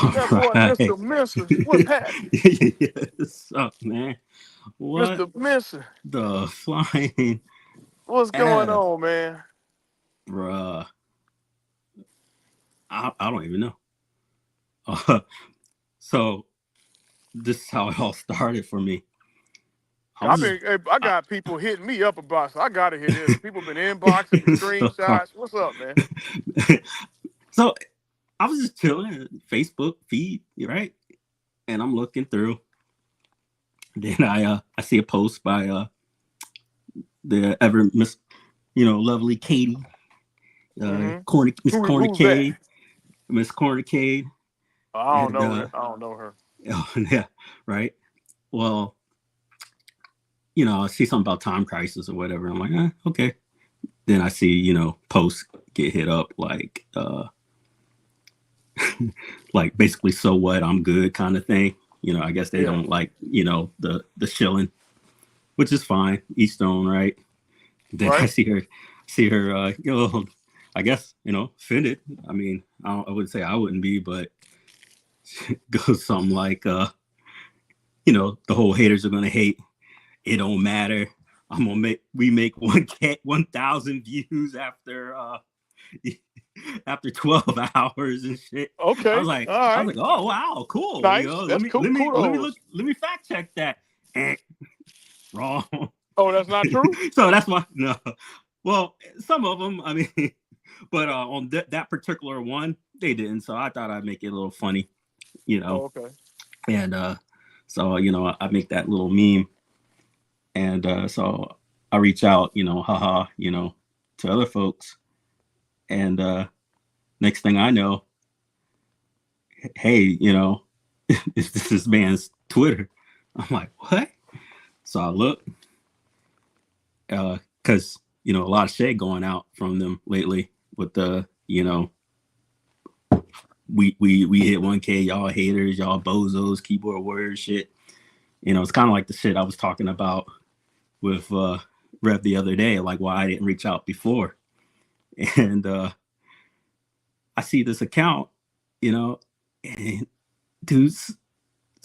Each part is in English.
All That boy, right. Mr. Missing. What's happening? What's up, man? What Mr. Missing. the flying What's going F, on, man? bruh? I don't even know. Uh, so this is how it all started for me. I was just, I I, got people hitting me up about. So I gotta hear this. People been inboxing me so, screenshots. What's up, man? so I was just chilling Facebook feed, right? And I'm looking through. Then I see a post by the ever miss, lovely Katie, Mm-hmm. Miss Who's that? Cornercade, Miss Cornercade, I don't and know. I don't know her. oh, yeah, right. Well, I see something about time crisis or whatever. I'm like, okay. Then I see, posts get hit up like basically, so what? I'm good, kind of thing. I guess they Yeah. don't like, the shilling, which is fine. Each their own, right? Then I Right. see her, I guess, offended. I mean, I wouldn't say I wouldn't be, but goes something like, the whole haters are gonna hate. It don't matter. We make 1,000 views after 12 hours and shit. I was Okay. like, All I was right. like, oh wow, cool. Nice. Let That's me cool. look, Kudos. let me fact check that. Wrong. Oh, that's not true. So that's why no. Well, some of them, I mean, but on that particular one, they didn't. So I thought I'd make it a little funny, you know. Oh, okay. And so I make that little meme, and so I reach out, haha, to other folks, and next thing I know, hey, is this man's Twitter? I'm like, what? So I look, because a lot of shade going out from them lately with the we hit 1K, y'all haters, y'all bozos, keyboard warriors shit. It's kind of like the shit I was talking about with Rev the other day, like why I didn't reach out before. And I see this account, and dude's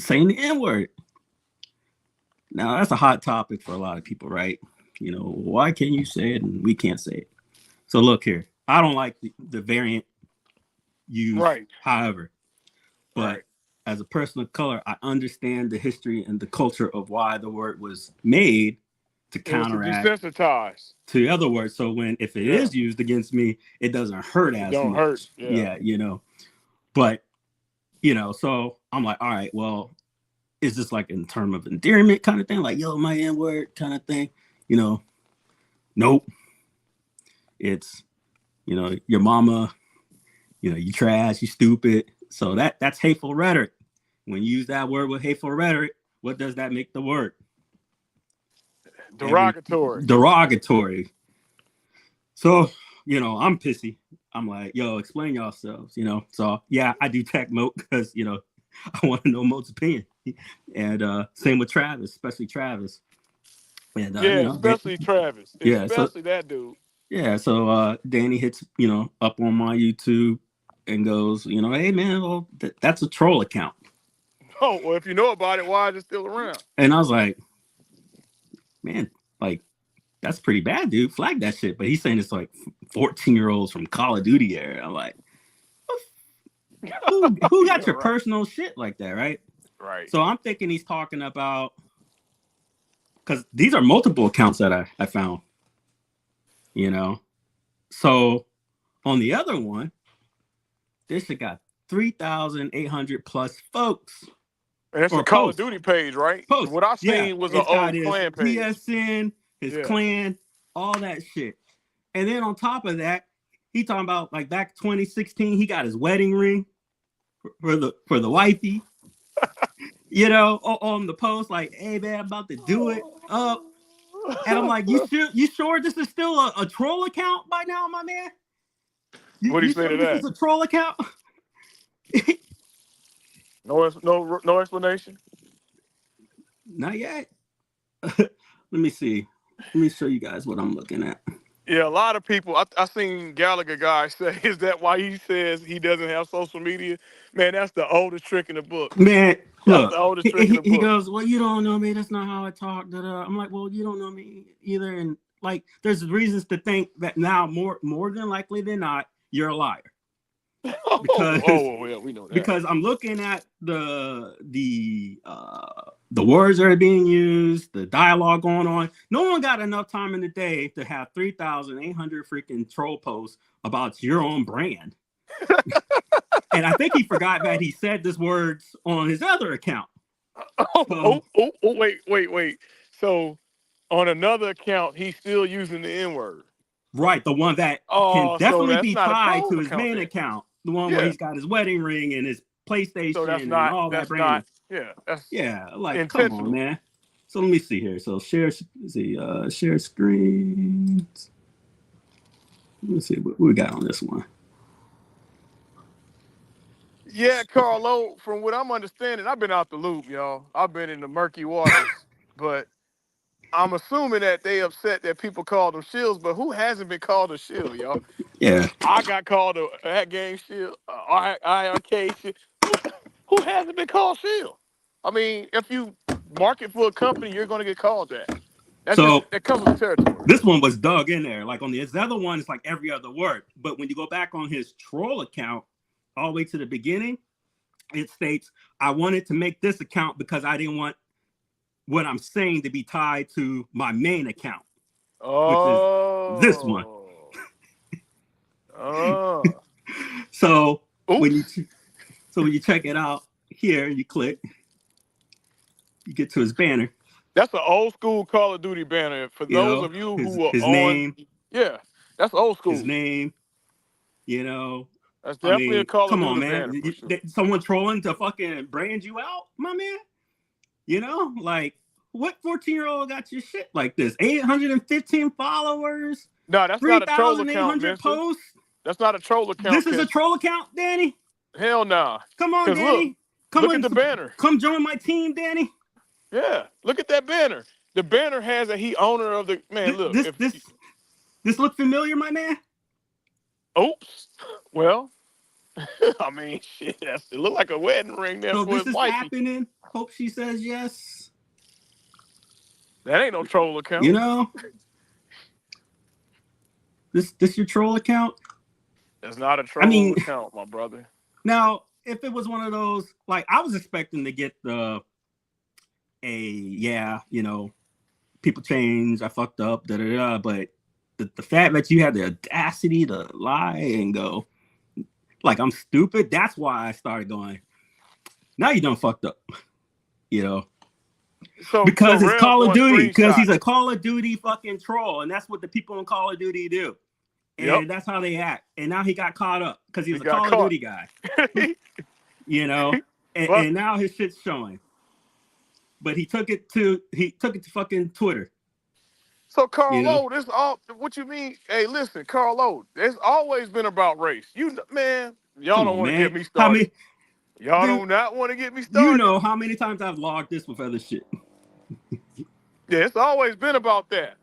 saying the N-word. Now that's a hot topic for a lot of people, right? Why can't you say it and we can't say it? So look here, I don't like the variant used, Right. however, but Right. as a person of color, I understand the history and the culture of why the word was made to It was to counteract desensitize. to the other words. So if it Yeah. is used against me, it doesn't hurt It as don't hurt. much. Yeah. Yeah, But so I'm like, all right, well, is this like in term of endearment kind of thing, like yo, my N word kind of thing? Nope. It's your mama, you trash, you stupid. So that's hateful rhetoric. When you use that word with hateful rhetoric, what does that make the word? Every Derogatory. derogatory. So, I'm pissy. I'm like, yo, explain yourselves, So yeah, I do tech Moat because, I want to know Moat's opinion. And same with Travis, especially Travis. And Yeah, especially Travis. yeah, so Especially that dude. yeah, so Danny hits, up on my YouTube and goes, hey man, well, that's a troll account. Oh, well, if you know about it, why is it still around? And I was like, man, like that's pretty bad, dude. Flag that shit. But he's saying it's like 14-year-olds from Call of Duty era. I'm like, who got Yeah, your right. personal shit like that, right? Right. So I'm thinking he's talking about, because these are multiple accounts that I found, you know. So on the other one, this shit got 3,800 plus folks And it's a or Call of posts. Duty page, right? Posts. What I Yeah, seen was an it's got old his clan page. PSN, his Yeah. clan, all that shit. And then on top of that, he talking about like back 2016, he got his wedding ring for the wifey, on the post, like, hey man, I'm about to do it up. And I'm like, you sure this is still a troll account by now, my man? What do you You say sure to this that? is a troll account? No explanation. Not yet. Let me see. Let me show you guys what I'm looking at. Yeah, a lot of people. I seen Gallagher guy say, "Is that why he says he doesn't have social media?" Man, that's the oldest trick in the book. Man, That's look, the oldest trick in the he book. goes, well, you don't know me. That's not how I talk. Da, da. I'm like, well, you don't know me either. And like, there's reasons to think that now more than likely than not, you're a liar. Because Yeah, we know that. because I'm looking at the words that are being used, the dialogue going on. No one got enough time in the day to have 3,800 freaking troll posts about your own brand. And I think he forgot that he said this words on his other account. So, Wait. So on another account, he's still using the N word. right, the one that can Oh, so definitely that's be not a tied troll to his account main then. account, the one where Yeah. he's got his wedding ring and his So PlayStation and all that that's branding. not. Yeah, that's Yeah, like come on, intentional. man. So let me see here. So share screens. Let's see what we got on this one. Yeah, Carlo. From what I'm understanding, I've been out the loop, y'all. I've been in the murky waters, but I'm assuming that they upset that people call them shills. But who hasn't been called a shill, y'all? Yeah. I got called a hat game shill, IRK shill. Who hasn't been called shill? I mean, if you market for a company, you're going to get called that. So That comes with the territory. this one was dug in there. Like on the other one, it's like every other word. But when you go back on his troll account, all the way to the beginning, it states, I wanted to make this account because I didn't want what I'm saying to be tied to my main account, which is this one. Oh. Oh. So when you Oops. when you check it out here, you click, you get to his banner. That's an old school Call of Duty banner. For You those know, of you who are his on, name, yeah, that's old his school. name. You know, That's I definitely a mean, Call of come on, Duty man. banner for sure. Someone trolling to fucking brand you out, my man. You know, like what 14-year-old got your shit like this? 815 followers, No, that's not a troll account, 3,800 Mister. posts. That's not a troll account, This is a Kester. troll account, Danny. Hell nah. Come on, Cause look, Danny. Come look at on, the banner. come join my team, Danny. Yeah, look at that banner. The banner has a he owner of the man. Look, This if this this look familiar, my man. oops, well, I mean, shit, it look like a wedding ring there So for this his is wifey. happening. Hope she says yes. That ain't no troll You account. know, this your troll account. That's not a I troll mean, account, my brother. now if it was one of those, like I was expecting to get yeah, you know, people change. I fucked up, da da da. But the fact that you had the audacity to lie and go like I'm stupid. That's why I started going. Now you done fucked up. You know, So because it's Rev Call of one Duty. Because screenshot. he's a Call of Duty fucking troll, and that's what the people in Call of Duty do. Yep, And that's how they act. And now he got caught up because he he was a got Call of caught. Duty guy. You know, But and now his shit's showing. But he took it to fucking Twitter. so You know, Carlo, this all what you mean? Hey, listen, Carlo, it's always been about race. Man, y'all come don't on, want to get man. me How started. many, Y'all dude? do not want to get me You started. know how many times I've logged this with other shit. Yeah, it's always been about that.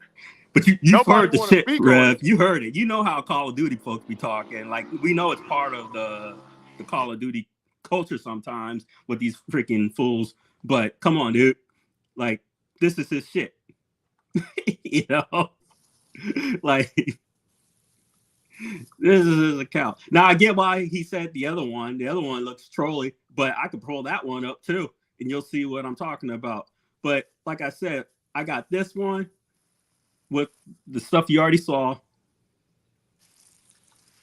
But you've Nobody heard the want to shit, speak on Rev. it. You heard it. You know how Call of Duty folks be talking. Like we know it's part of the Call of Duty culture sometimes with these freaking fools. But come on, dude. Like this is his shit. You know, like this is his account. Now I get why he said the other one. The other one looks trolly, but I could pull that one up too, and you'll see what I'm talking about. But like I said, I got this one with the stuff you already saw.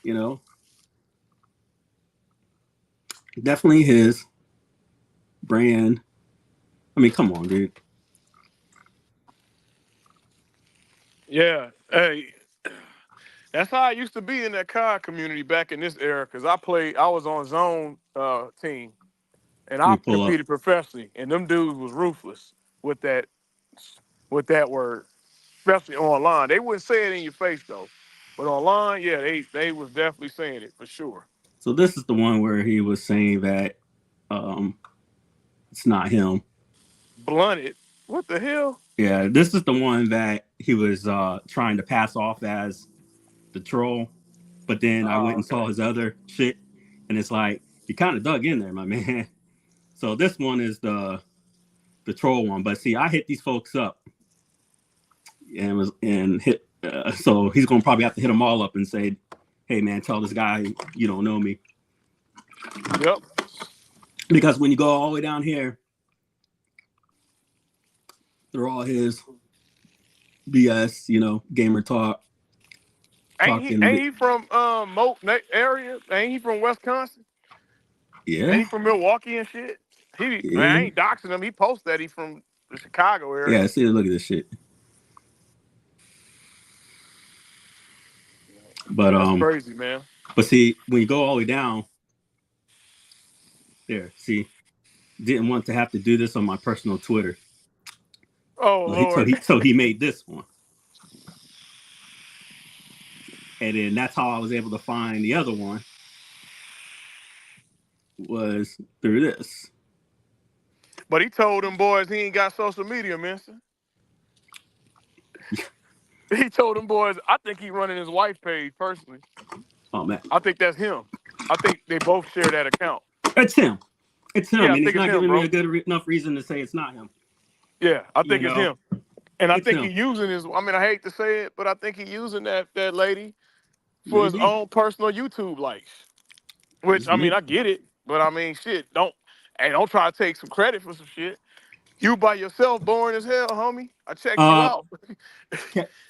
You know, definitely his brand. I mean, come on, dude. Yeah, hey, that's how I used to be in that car community back in this era. Cause I was on zone team, and Let I me pull up. competed professionally, and them dudes was ruthless with that with that word, especially online. They wouldn't say it in your face though, but online, yeah, they was definitely saying it for sure. So this is the one where he was saying that it's not him. Blunted. What the hell? Yeah, this is the one that he was trying to pass off as the troll, but then I went Oh, and saw okay. his other shit, and it's like you kind of dug in there, my man. So this one is the troll one, but see, I hit these folks up and hit. So he's gonna probably have to hit them all up and say, "Hey, man, tell this guy you don't know me." Yep. Because when you go all the way down here, they're all his BS, gamer talk, Ain't talking. he from Moat area? Ain't he from Wisconsin? Ain't Yeah, he from Milwaukee and shit? I yeah, ain't doxing him. He posted that he from the Chicago area. yeah. See, look at this shit. But That's crazy, man. but see, when you go all the way down there, see, didn't want to have to do this on my personal Twitter. Oh Well, he so Lord. he so he made this one, and then that's how I was able to find the other one was through this. But he told them boys he ain't got social media, mister. He told them boys, I think he running his wife page personally. Oh man, I think that's him. I think they both share that account. it's him. It's him, Yeah, I and he's think it's not him, giving me bro. a enough reason to say it's not him. Yeah, I You think it's know, him. And I it's think he him. using his, I mean, I hate to say it, but I think he using that lady for his Maybe, own personal YouTube likes. Which, I mean, maybe. I get it, but I mean, shit, don't try to take some credit for some shit. You by yourself, boring as hell, homie. I checked you Uh, out.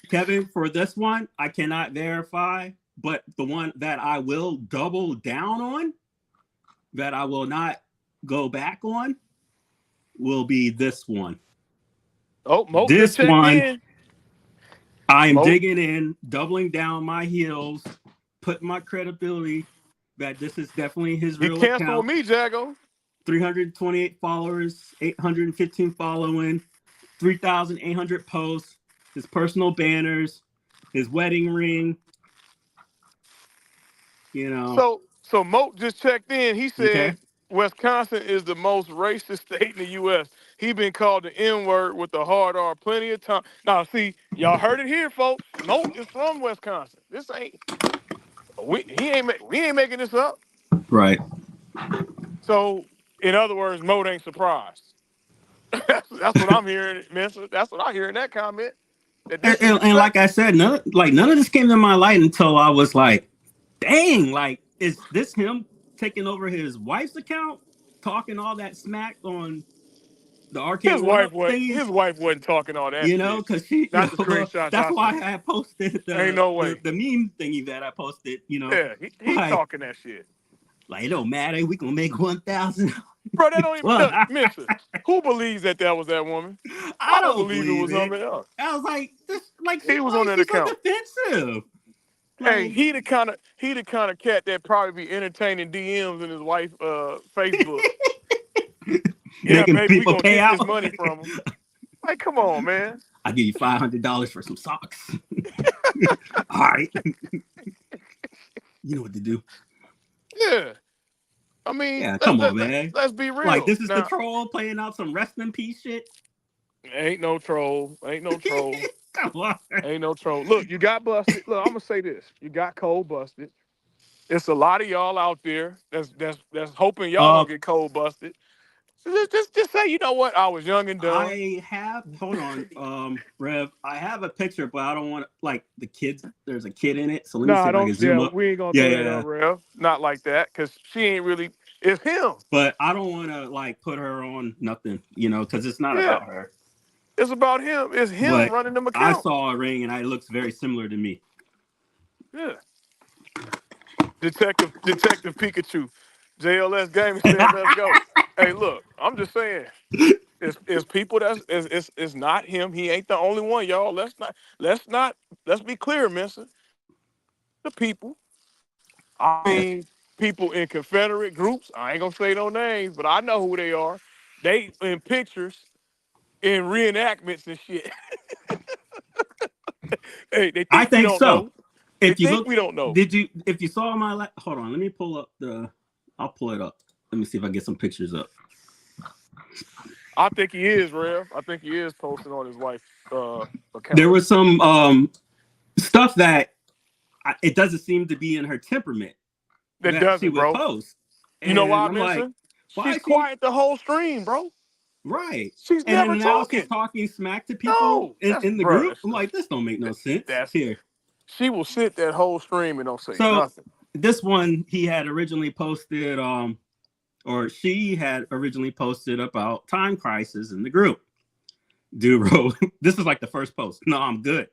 Kevin, for this one, I cannot verify, but the one that I will double down on, that I will not go back on, will be this one. Oh, Moat just This checked one, in. I am Moat, digging in, doubling down my heels, putting my credibility that this is definitely his he real canceled account. with me, Jago. 328 followers, 815 following, 3,800 posts, his personal banners, his wedding ring, you know. So Moat just checked in. He Okay. said Wisconsin is the most racist state in the U.S. He been called the N-word with the hard R plenty of time. Now, see, y'all heard it here, folks. Moat is from Wisconsin. This ain't we ain't making this up. Right. So, in other words, Moat ain't surprised. That's what I'm hearing, Mister. That's what I hear in that comment. That And, this is and like I expected. said, none of this came to my light until I was like, dang, like, is this him taking over his wife's account, talking all that smack on the arcade one up thingy? His wife wasn't talking all that shit. Because she, Not the screenshots that's I why seen. I posted Ain't the, no the way. the meme thingy that I posted. Yeah, he Like talking that shit. like it don't matter. We gonna make 1,000. Bro, that don't even Well, look, Mister. Who believes that was that woman? I I don't don't believe it believe was it. something else. I was like, this, like He was on that she's so account. defensive. Hey, Like he the kind of cat that probably be entertaining DMs in his wife Facebook. Yeah, making baby, we people gonna pay get out. this money from him. Like, come on, man. I'll give you $500 for some socks. All right. You know what to do. Yeah. I mean, Yeah, come on, man. let's be Like real. this is the Now, troll playing out some rest in peace shit. ain't no troll. Ain't no troll. Come on. Ain't no troll. Look, you got busted. Look, I'm gonna say this. You got cold busted. It's a lot of y'all out there that's hoping y'all Uh don't get cold busted. So just say, you know what? I was young and dumb. I have hold on, Rev. I have a picture, but I don't want like the kids. There's a kid in it, so let me No, see I if I don't. can Yeah, zoom up. we ain't gonna Yeah, throw yeah, that yeah. up, Rev. Not like that, cause she ain't really. It's him. But I don't want to like put her on nothing, because it's not Yeah, about her. it's about him. It's him But running them I accounts. saw a ring, and it looks very similar to me. Yeah. Detective Pikachu. JLS Gaming said, "Let's go." Hey, look, I'm just saying. It's people it's not him. He ain't the only one, y'all. Let's be clear, mister. The people. I Yeah, mean, people in Confederate groups. I ain't gonna say no names, but I know who they are. They in pictures, in reenactments and shit. Hey, they I think we think don't so. know. They If you think look, we don't know. if you saw hold on, let me pull up I'll pull it up. Let me see if I get some pictures up. I think he is, Rev. I think he is posting on his wife's There account. was some stuff that it doesn't seem to be in her temperament That that she doesn't, would bro. post, You know and why, I'm like, Mensa? why She's is she quiet the whole stream, bro. right? She's And never then now she's talking. talking smack to people No, in, that's in the bro. group. I'm like, this don't make no sense That's here. she will sit that whole stream and don't say So nothing. this one he had originally posted, or she had originally posted about time crisis in the group. Dude wrote, this is like the first post. No, I'm good.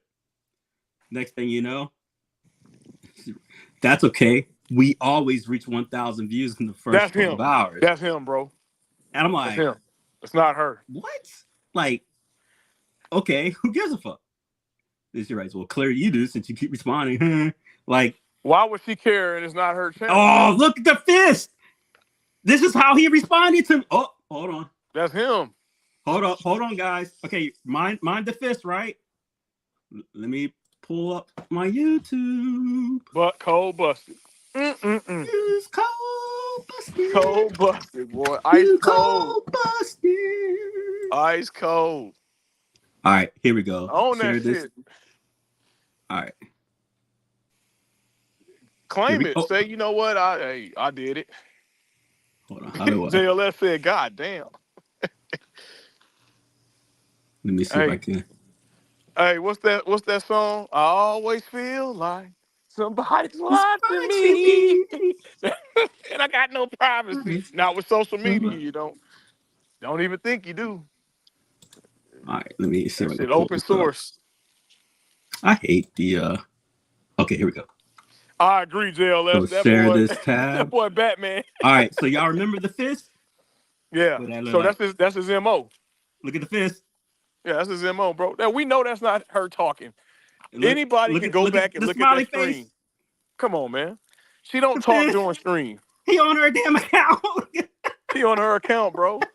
Next thing you know, that's okay. We always reach 1,000 views in the first That's 12 him. hours. That's him, bro. And I'm That's like, him. It's not her. what? Like, okay, who gives a fuck? This she writes, well, clearly you do since you keep responding. Like, Why would she care and it's not her channel? oh, look at the fist. This is how he responded to. Oh, hold on. That's him. Hold on, guys. Okay, mind the fist, right? Let me pull up my YouTube. But cold busted. Mm-mm-mm. Use cold busted. Cold busted, boy. Ice You cold. cold busted. Ice cold. All right, here we go. Own that Share this. shit. All right, here Claim we it. go. Oh, Say, you know what? I did it. hold on. How do I? JLS said, God damn. Let me see if I Hey, can. hey, what's that song? I always feel like somebody's It's watching watching me. me. And I got no privacy. Not with social media, you don't even think you do. All right, let me see That if I can shit pull open this up. source. I hate the. Okay, here we go. I agree, So JLS. That share boy, this that tab. boy Batman. All right, so y'all remember the fist? Yeah. What that look So like? that's his MO. Look at the fist. Yeah, that's his MO, bro. Now we know that's not her talking. Look, Anybody look can at go look at back and the look at that smiley stream. face. Come on, man. She don't The talk fist. during stream. He on her damn account. He on her account, bro.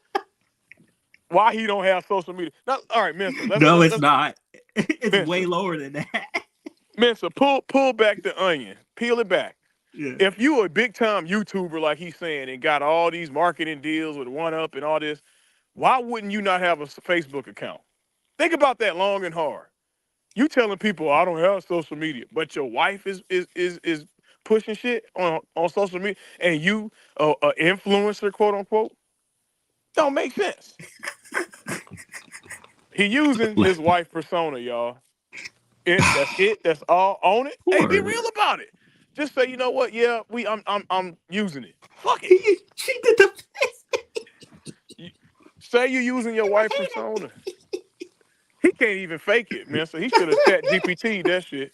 Why he don't have social media? Now, all right, Mensa. No, it's Let's not. It's way Mensa. lower than that. Mensa, pull back the onion. Peel it back. Yeah. If you a big time YouTuber like he's saying and got all these marketing deals with One Up and all this, why wouldn't you not have a Facebook account? Think about that long and hard. You telling people I don't have social media, but your wife is pushing shit on social media, and you a influencer, quote unquote, don't make sense. He using his wife persona, y'all. That's it. That's all. Own it. Hey, be Poor. real about it. Just say, you know what? Yeah, I'm using it. Fuck it. She did the fist. You- Say you're using your wife persona. He can't even fake it, man. So he should have chat GPT that shit.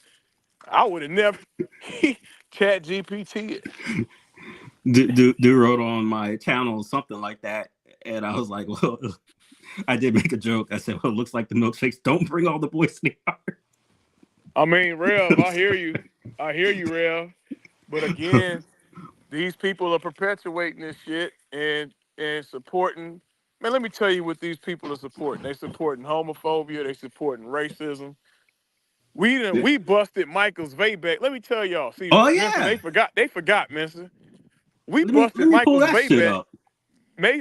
I would have never chat GPT it. Dude wrote on my channel something like that, and I was like, well, I did make a joke. I said, well, it looks like the milkshakes don't bring all the boys in the yard. I mean, Rev, I hear you. I hear you, Rev. But again, these people are perpetuating this shit and supporting. Man, let me tell you what these people are supporting. They supporting homophobia. They supporting racism. We busted Michael's Vayback. Let me tell y'all. See, Oh Mensa, yeah. they forgot, Mensa. We Let busted me pull Michael's that shit Vayback. up.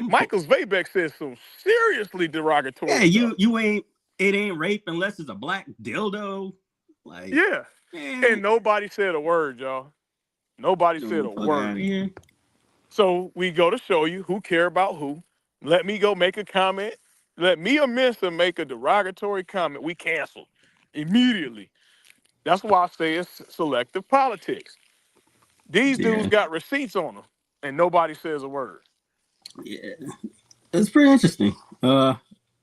Michael's Vayback said some seriously derogatory Yeah, stuff. you ain't it ain't rape unless it's a black dildo. Like, Yeah. man, And nobody said a word, y'all. Nobody said a fuck out of word. here. So we go to show you who care about who. Let me go make a comment. Let me or Mensa make a derogatory comment. We cancel immediately. That's why I say it's selective politics. These dudes Yeah, got receipts on them, and nobody says a word. yeah. It's pretty interesting.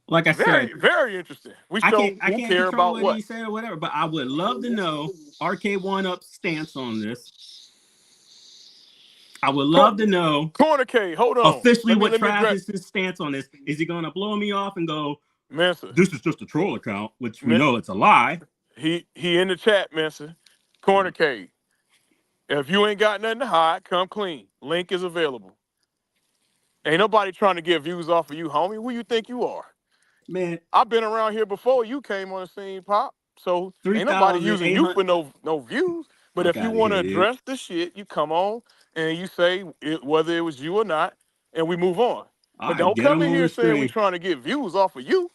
Like I said, Very, very interesting. We I can't show I who can't care control about what he what. said or whatever, but I would love to know RK One Up stance on this. I would love to know TheCornerCade, hold on. officially what Let me address Travis's stance on this. Is he gonna blow me off and go, Mensa. this is just a troll account, which we know it's a lie. He in the chat, Mensa. TheCornerCade. If you ain't got nothing to hide, come clean. Link is available. Ain't nobody trying to get views off of you, homie. Who you think you are? Man, I've been around here before you came on the scene, Pop. So ain't nobody using you 3,800. for no views. But Fuck if you out of want to here, dude. address the shit, you come on and you say whether it was you or not, and we move on. All But right, don't get come them in on here the saying we screen. trying to get views off of you.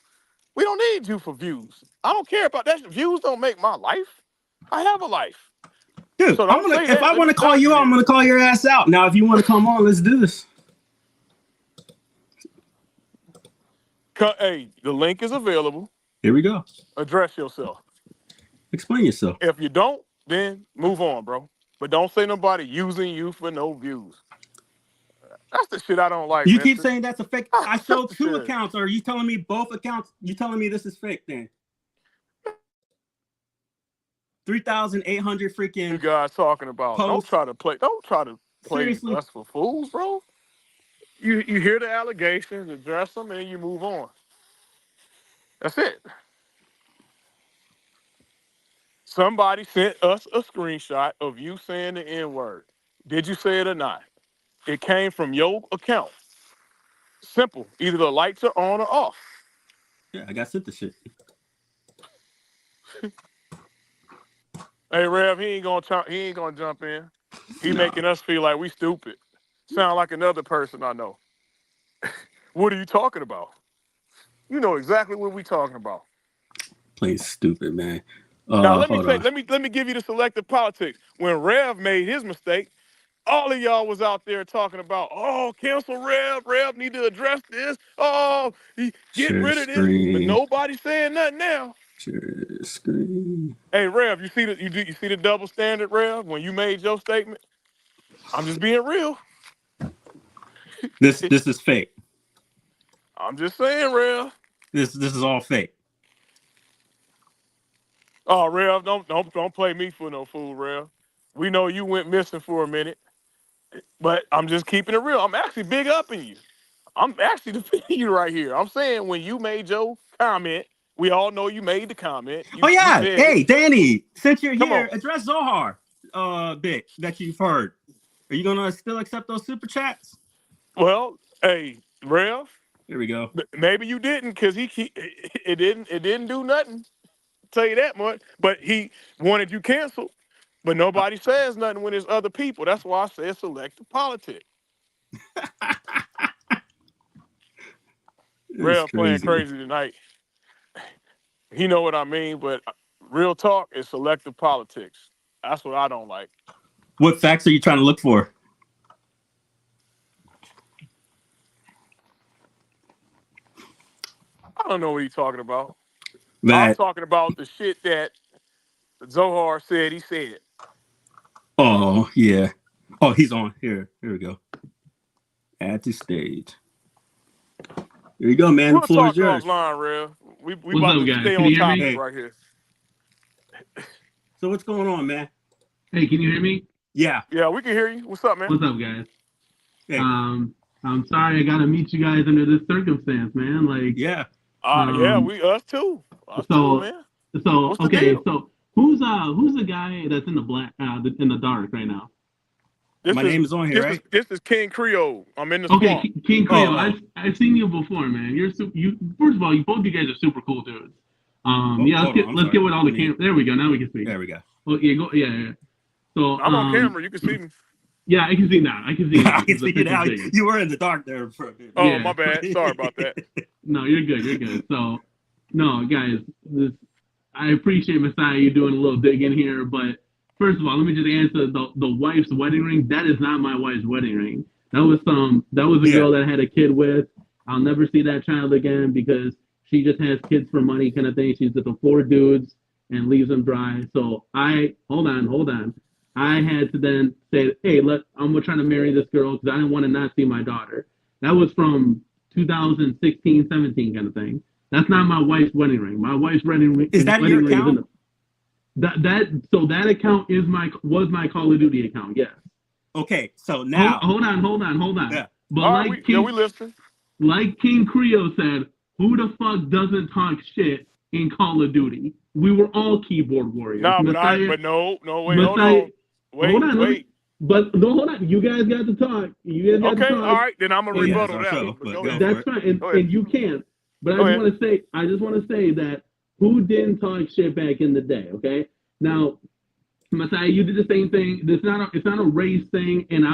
We don't need you for views. I don't care about that. Views don't make my life. I have a life. Dude, So don't say if that. I Let want me to call stop you you out, I'm there. gonna call your ass out. Now, if you want to come on, let's do this. Hey, the link is available. Here we go. Address yourself. Explain yourself. If you don't, then move on, bro. But don't say nobody using you for no views. That's the shit I don't like, You keep mister. saying that's a fake. I That's showed the 2 shit. accounts. Or are you telling me both accounts? You telling me this is fake then? 3,800 You freaking guys talking about. Don't posts. try to play Seriously? us for fools, bro. You hear the allegations, address them, and you move on. That's it. Somebody sent us a screenshot of you saying the N-word. Did you say it or not? It came from your account. Simple. Either the lights are on or off. Yeah, I got sent the shit. Hey, Rev, he ain't gonna jump in. He Nah, making us feel like we stupid. Sound like another person I know. What are you talking about? You know exactly what we talking about. plain stupid, man. Now Hold on. let me give you the selective politics. When Rev made his mistake, all of y'all was out there talking about, oh, cancel Rev. Rev need to address this. Oh, get Share rid of this. But screen. nobody's saying nothing now. Share screen. Hey, Rev, you see the double standard, Rev? When you made your statement, I'm just being real. This is fake. I'm just saying, Rev. This is all fake. Oh, Rev, don't play me for no fool, Rev. We know you went missing for a minute, but I'm just keeping it real. I'm actually big up in you. I'm actually defending you right here. I'm saying when you made your comment, we all know you made the comment. Oh You yeah. said it. Hey, Danny, since you're Come here, on. address Zohar bit that you've heard. Are you gonna still accept those super chats? Well, hey, Rev, Here we go. maybe you didn't because it didn't do nothing. Tell you that much. But he wanted you canceled. But nobody says nothing when there's other people. That's why I said selective politics. It's Rev playing crazy. crazy tonight. He know what I mean, but real talk is selective politics. That's what I don't like. What facts are you trying to look for? I don't know what he's talking about. I'm That talking about the shit that Zohar said he said. oh yeah. Oh, he's on here. Here we go. Add to stage. Here you go, man. The We'll floor is talk yours. offline, Rev. We What's about up, to guys? stay Can on you hear me? topic Hey, right here. so what's going on, man? Hey, can you hear me? Yeah. Yeah, we can hear you. What's up, man? What's up, guys? Hey. I'm sorry I gotta meet you guys under this circumstance, man. Like, Yeah. Yeah, us too. Us too, so, man. so What's the okay, deal? so who's the guy that's in the black, in the dark right now? My name is on here, right? This is King Creole. I'm in the Okay, swamp. King Creole. Oh, I've seen you before, man. You first of all, both you guys are super cool dudes. Yeah, hold on. I'm let's get sorry. with all the cam. There we go. Now we can speak. There we go. Oh yeah, go yeah. So I'm on camera. You can see me. yeah, I can see now. I can see now I can because the see you now. picture's bigger. You were in the dark there for a bit. Oh, Yeah. my bad. Sorry about that. No, you're good. You're good. So, no, guys, I appreciate Messiah you doing a little digging here, but first of all, let me just answer the wife's wedding ring. That is not my wife's wedding ring. That was a Yeah. girl that I had a kid with. I'll never see that child again because she just has kids for money kind of thing. She's just a 4 dudes and leaves them dry. So hold on. I had to then say, hey, I'm trying to marry this girl because I didn't want to not see my daughter. That was from 2016, 17 kind of thing. That's not my wife's wedding ring. My wife's wedding ring Is that your is in account? that account was my Call of Duty account. Yes. Okay, so now. Hold on. Yeah. But All right, we listen. like King Creole said, who the fuck doesn't talk shit in Call of Duty? We were all keyboard warriors. Nah, Messiah, no, wait, hold Messiah. on. Hold on, Wait. but no, hold on. You guys got to talk. Okay, all right, then I'm gonna Well, yeah, it's rebuttal our that show, one. But but go go ahead. for that's it. fine, Go ahead. and you can. But Go I ahead. just want to say that who didn't talk shit back in the day? Okay, now Messiah, you did the same thing. It's not a race thing, and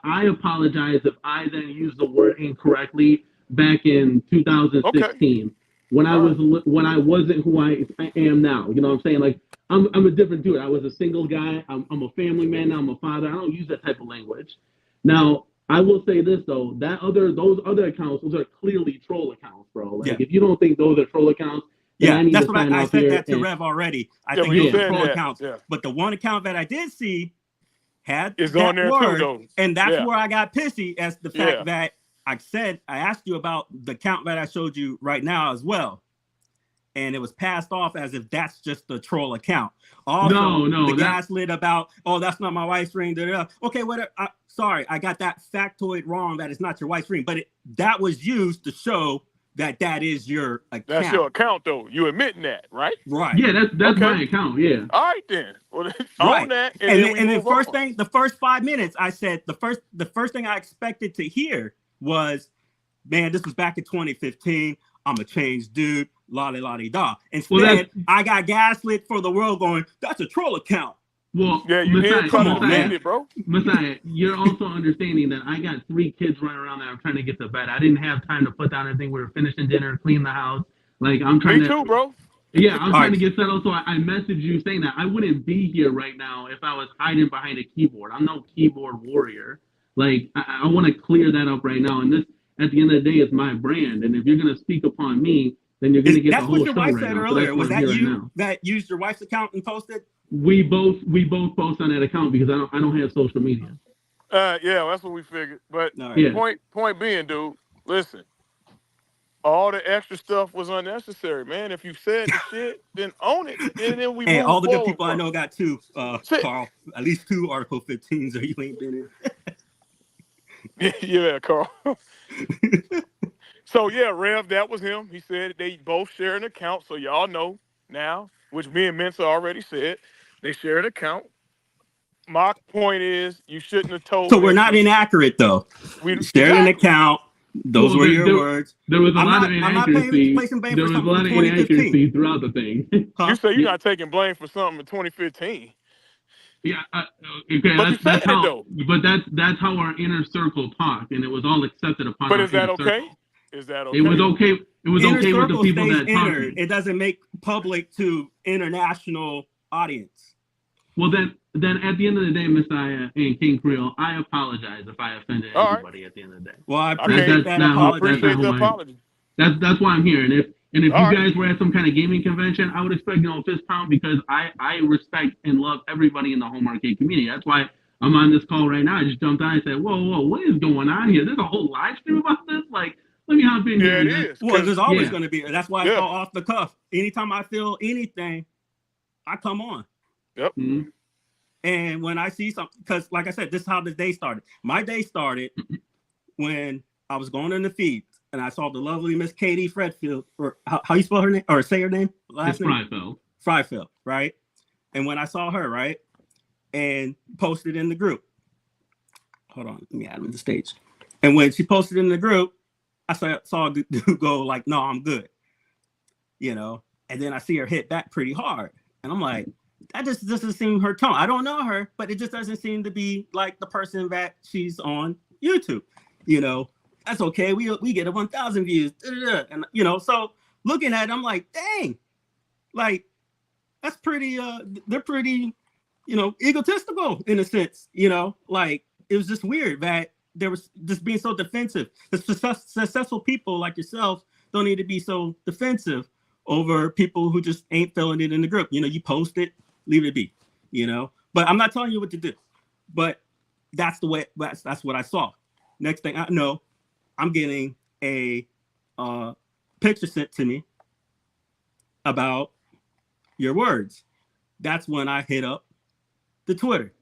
I apologize if I then used the word incorrectly. back in Okay. 2016 when I wasn't who I am now. You know what I'm saying? Like I'm a different dude. I was a single guy. I'm a family man now. I'm a father. I don't use that type of language. Now I will say this though, those other accounts, those are clearly troll accounts, bro. Like Yeah. if you don't think those are troll accounts, then Yeah, I need that's to what sign I off said here. that to Rev already. I Yeah, think well, you those are said troll that. accounts. Yeah. But the one account that I did see had It's on that there too, word, though. and that's Yeah. where I got pissy as the Yeah. fact that I asked you about the account that I showed you right now as well. And it was passed off as if that's just a troll account. Also, the gaslit about, oh, that's not my wife's ring. Okay, whatever. Sorry, I got that factoid wrong. That it's not your wife's ring, but that was used to show that is your account. That's your account, though. You admitting that, right? Right. Yeah, that's my account. Yeah. All right then. Well, right. On that, and then the first thing, the first 5 minutes, I said the first thing I expected to hear was, man, this was back in 2015. I'm a changed dude. La-di-la-di-da. Instead, I got gaslit for the world going, that's a troll account. Well, yeah, you Messiah, did try to defend it, bro. Messiah, you're also understanding that I got 3 kids running around that I'm trying to get to bed. I didn't have time to put down anything. We were finishing dinner, clean the house. Like I'm trying Me too, bro. Yeah, I'm trying to get settled. So I messaged you saying that I wouldn't be here right now if I was hiding behind a keyboard. I'm no keyboard warrior. Like I want to clear that up right now. And this, at the end of the day, is my brand. And if you're gonna speak upon me, then you're gonna get the whole show right now. That's what your wife said earlier. Was that you that used your wife's account and posted? We both post on that account because I don't have social media. Yeah, that's what we figured. But point being, dude, listen. All the extra stuff was unnecessary, man. If you said the shit, then own it, and then we. Hey, all the good people I know got 2, Carl. At least 2 Article 15s, or you ain't been in. Yeah, Carl. So yeah, Rev, that was him. He said they both share an account, so y'all know now, which me and Mensa already said. They share an account. My point is, you shouldn't have told. So we're not inaccurate, though. We shared an account. Those were your words. There was a lot of inaccuracy. There was a lot of inaccuracy throughout the thing. You say you're not taking blame for something in 2015. Yeah, okay, that's how. Though. But that's how our inner circle talked, and it was all accepted upon. But is that okay? Circle. Is that okay? It was okay. It was okay with the people that talked. It doesn't make public to international audience. Well, then at the end of the day, Messiah and King Creole, I apologize if I offended anybody at the end of the day. Well, I appreciate that apology. That's why I'm here. And if you guys were at some kind of gaming convention, I would expect fist pound because I respect and love everybody in the home arcade community. That's why I'm on this call right now. I just jumped on and said, whoa, what is going on here? There's a whole live stream about this? Like, let me hop in here. Yeah, it is. Well, there's always going to be. That's why I go off the cuff. Anytime I feel anything, I come on. Yep. Mm-hmm. And when I see something, because like I said, this is how the day started. My day started when I was going in the feed and I saw the lovely Miss Katie Fredfield, or how you spell her name, or say her name? Last name? Fryfield, right? And when I saw her, right, and posted in the group. Hold on, let me add him to the stage. And when she posted in the group, I saw a dude go like, no, I'm good. And then I see her hit back pretty hard. And I'm like, that just doesn't seem her tone. I don't know her, but it just doesn't seem to be like the person that she's on YouTube. That's okay. We get 1,000 views. And so looking at it, I'm like, dang, like that's pretty. They're pretty, egotistical in a sense. Like it was just weird that there was just being so defensive. The successful people like yourself don't need to be so defensive over people who just ain't filling it in the group. You post it, leave it be, But I'm not telling you what to do. But that's the way. That's what I saw. Next thing I know, I'm getting a picture sent to me about your words. That's when I hit up the Twitter.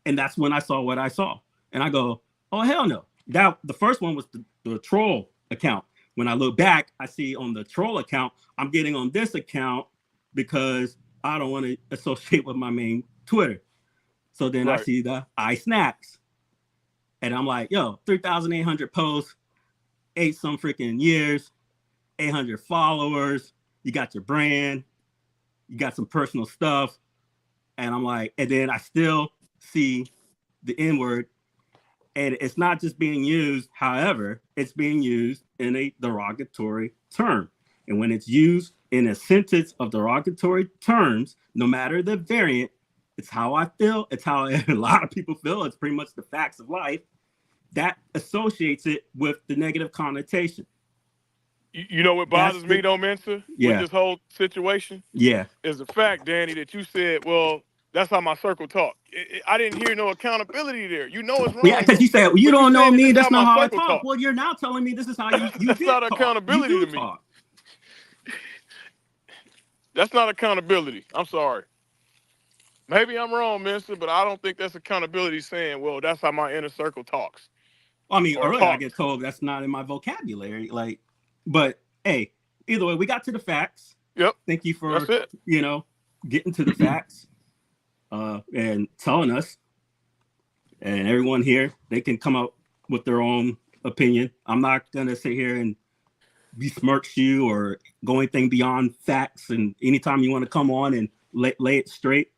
And that's when I saw what I saw. And I go, oh, hell no. The first one was the troll account. When I look back, I see on the troll account, I'm getting on this account because I don't want to associate with my main Twitter. So then I see the iSnacks. And I'm like, yo, 3,800 posts, 8 some freaking years, 800 followers. You got your brand. You got some personal stuff. And I'm like, and then I still see the N-word And it's not just being used, however, it's being used in a derogatory term. And when it's used in a sentence of derogatory terms, no matter the variant, it's how I feel, it's how a lot of people feel, it's pretty much the facts of life, that associates it with the negative connotation. You know what bothers me though, Mensa, with this whole situation? Yeah. Is the fact, Danny, that you said, well, that's how my circle talk. I didn't hear no accountability there. You know it's wrong. Yeah, because you said, well, you don't know me, that's not how I talk. Talk. Well, you're now telling me this is how you that's did not talk. Accountability you to me. Talk. That's not accountability. I'm sorry. Maybe I'm wrong, Mister, but I don't think that's accountability saying, well, that's how my inner circle talks. I mean, earlier I get told that's not in my vocabulary. Like, but hey, either way, we got to the facts. Yep. Thank you for, getting to the facts and telling us. And everyone here, they can come up with their own opinion. I'm not going to sit here and besmirch you or go anything beyond facts. And anytime you want to come on and lay it straight.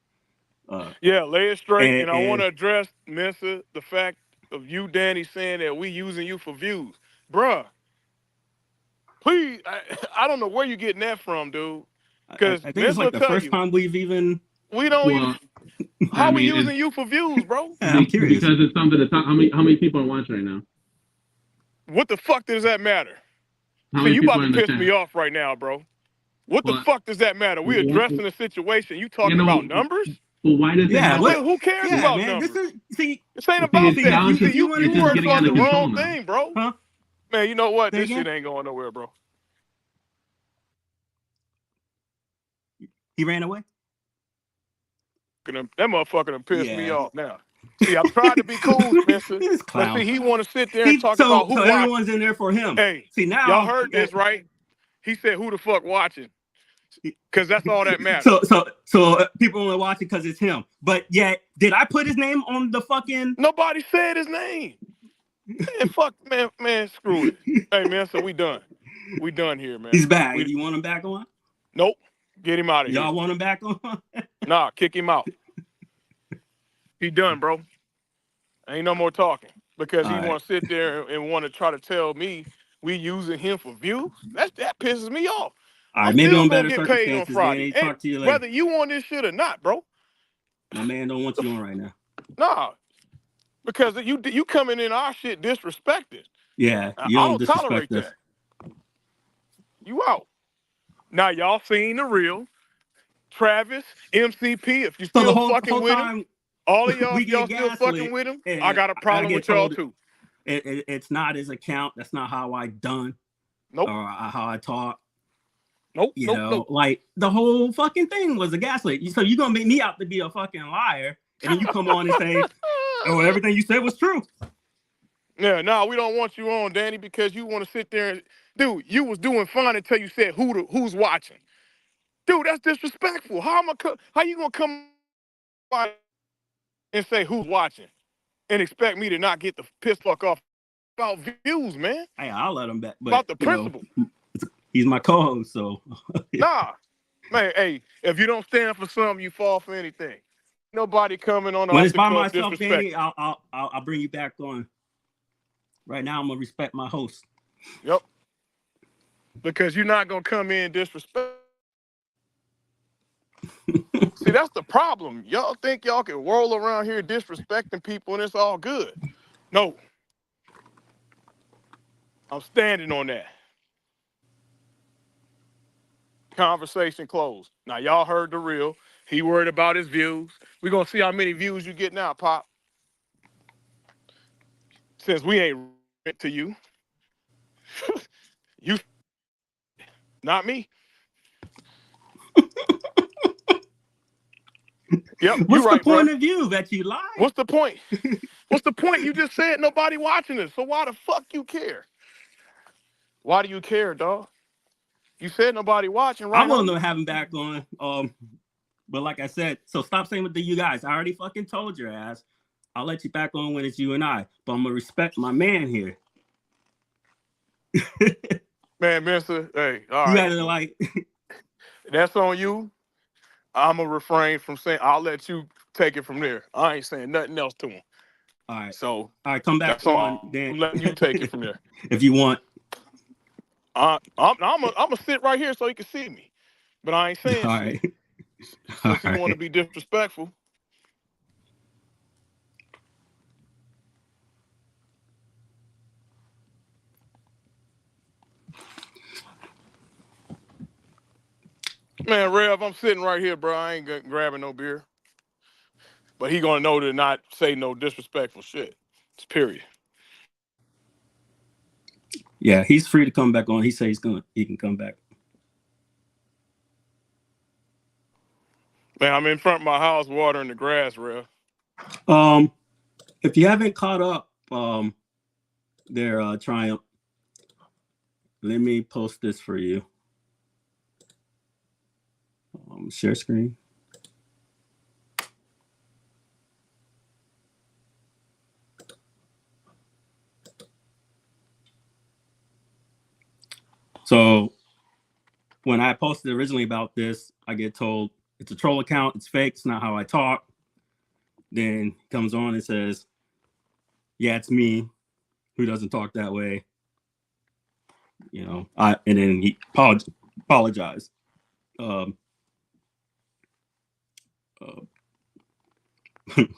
Lay it straight. And I want to address, Mensa, the fact of you, Danny, saying that we using you for views. Bruh, please, I don't know where you're getting that from, dude. Because I think it's like the first time we've even... We don't even... How are we using you for views, bro? I'm curious. Because it's something to talk... How many people are watching right now? What the fuck does that matter? See, you about to piss me off right now, bro. What the fuck does that matter? We addressing the situation. You talking about numbers? Well, why does who cares about numbers? This ain't about that. You worried about the wrong thing, bro. Huh? Man, you know what? This shit ain't going nowhere, bro. He ran away? That motherfucker done pissed me off now. See, I'm trying to be cool, Mister. But see, he want to sit there and talk about who watching. Everyone's in there for him. Hey, see now y'all heard this, right? He said, "Who the fuck watching?" Because that's all that matters. So people only watching because it's him. But yet, did I put his name on the fucking? Nobody said his name. Man, fuck, man, screw it. Hey, man, so we done. We done here, man. He's back. You want him back on? Nope. Get him out of here. Y'all want him back on? Nah, kick him out. He done, bro. Ain't no more talking. Because he want to sit there and want to try to tell me we using him for views. That pisses me off. All right, maybe on better get paid on Friday. Talk to you later. Whether you on this shit or not, bro. My man don't want you on right now. Nah. Because you coming in our shit disrespected. Yeah, you don't tolerate that. You out. Now y'all seen the real Travis, MCP. If you still fucking with him, all of y'all still fucking with him. I got a problem with y'all too. It's not his account. That's not how I done. Nope. Or how I talk. Nope. Like the whole fucking thing was a gaslight. So you gonna make me out to be a fucking liar, and then you come on and say, "Oh, everything you said was true." Yeah, no, we don't want you on, Danny, because you want to sit there and, dude, you was doing fine until you said who's watching. Dude, that's disrespectful. How you gonna come and say who's watching and expect me to not get the piss fuck off about views, man? Hey, I'll let him back. But, about the principle. He's my co-host, so. Nah, man. Hey, if you don't stand for something, you fall for anything. Nobody coming on. When it's by myself, Danny, I'll bring you back on. Right now, I'm gonna respect my host. Yep. Because you're not gonna come in disrespect. See, that's the problem. Y'all think y'all can whirl around here disrespecting people and it's all good. No. I'm standing on that. Conversation closed. Now, y'all heard the real. He worried about his views. We're going to see how many views you get now, Pop. Since we ain't to you. You, not me. Yep. What's right, the point bro. of view that you lie? What's the point? What's the point? You just said nobody watching this. So why the fuck you care? Why do you care, dog? You said nobody watching, right? I'm willing to have him back on. But like I said, so stop saying with the you guys. I already fucking told your ass. I'll let you back on when it's you and I. But I'm gonna respect my man here. Man, mister, hey, all right. You gotta like. That's on you. I'm gonna refrain from saying. I'll let you take it from there. I ain't saying nothing else to him. All right. So All right, come back that's all. on, Dan. I'm letting you take it from there. If you want. I'm gonna sit right here so you can see me, but I ain't saying All shit right. since you want to be disrespectful. Man, Rev, I'm sitting right here, bro. I ain't grabbing no beer. But he gonna know to not say no disrespectful shit. It's period. Yeah, he's free to come back on. He says he can come back. Man, I'm in front of my house watering the grass, Rev. If you haven't caught up, their Triumph, let me post this for you. Share screen. So when I posted originally about this, I get told it's a troll account, it's fake, it's not how I talk. Then he comes on and says, yeah, it's me who doesn't talk that way. You know, and then he apologized.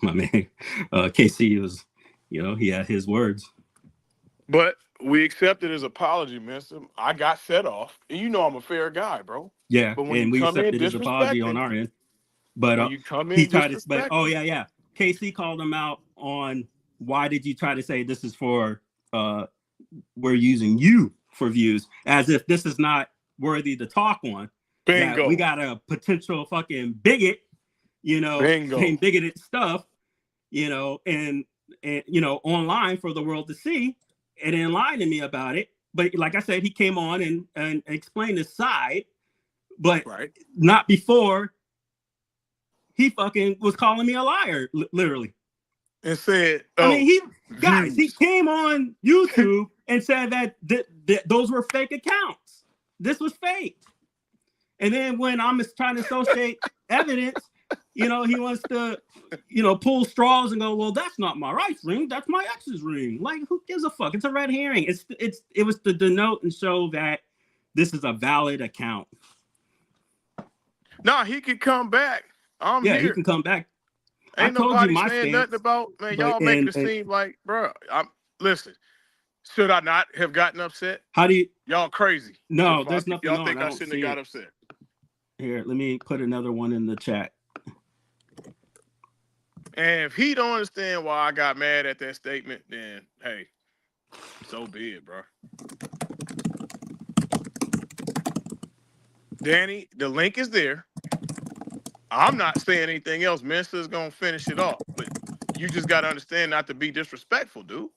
My man, KC was, you know, he had his words. But we accepted his apology, mister. I got set off. And you know I'm a fair guy, bro. Yeah, But when and you we come in accepted his apology on disrespecting, our end. But when you come he in tried to, but disrespecting. yeah. KC called him out on why did you try to say this is for, we're using you for views, as if this is not worthy to talk on. Bingo. That we got a potential fucking bigot, you know, saying bigoted stuff, you know, and you know, online for the world to see, and then lying to me about it. But like I said, he came on and explained his side, but not before he fucking was calling me a liar, literally. And said, I mean, he came on YouTube and said that those were fake accounts. This was fake. And then when I'm trying to associate evidence, you know, he wants to, you know, pull straws and go, well, that's not my wife's ring. That's my ex's ring. Like, who gives a fuck? It's a red herring. It was to denote and show that this is a valid account. Nah, he could come back. I'm here. He can come back. Ain't nobody saying nothing about, man, y'all making it seem like, bro, listen, should I not have gotten upset? How do you? Y'all crazy. No, there's nothing y'all on. think I shouldn't have got upset. Here, let me put another one in the chat. And if he don't understand why I got mad at that statement, then, hey, so be it, bro. Danny, the link is there. I'm not saying anything else. Minister's going to finish it off. But you just got to understand not to be disrespectful, dude.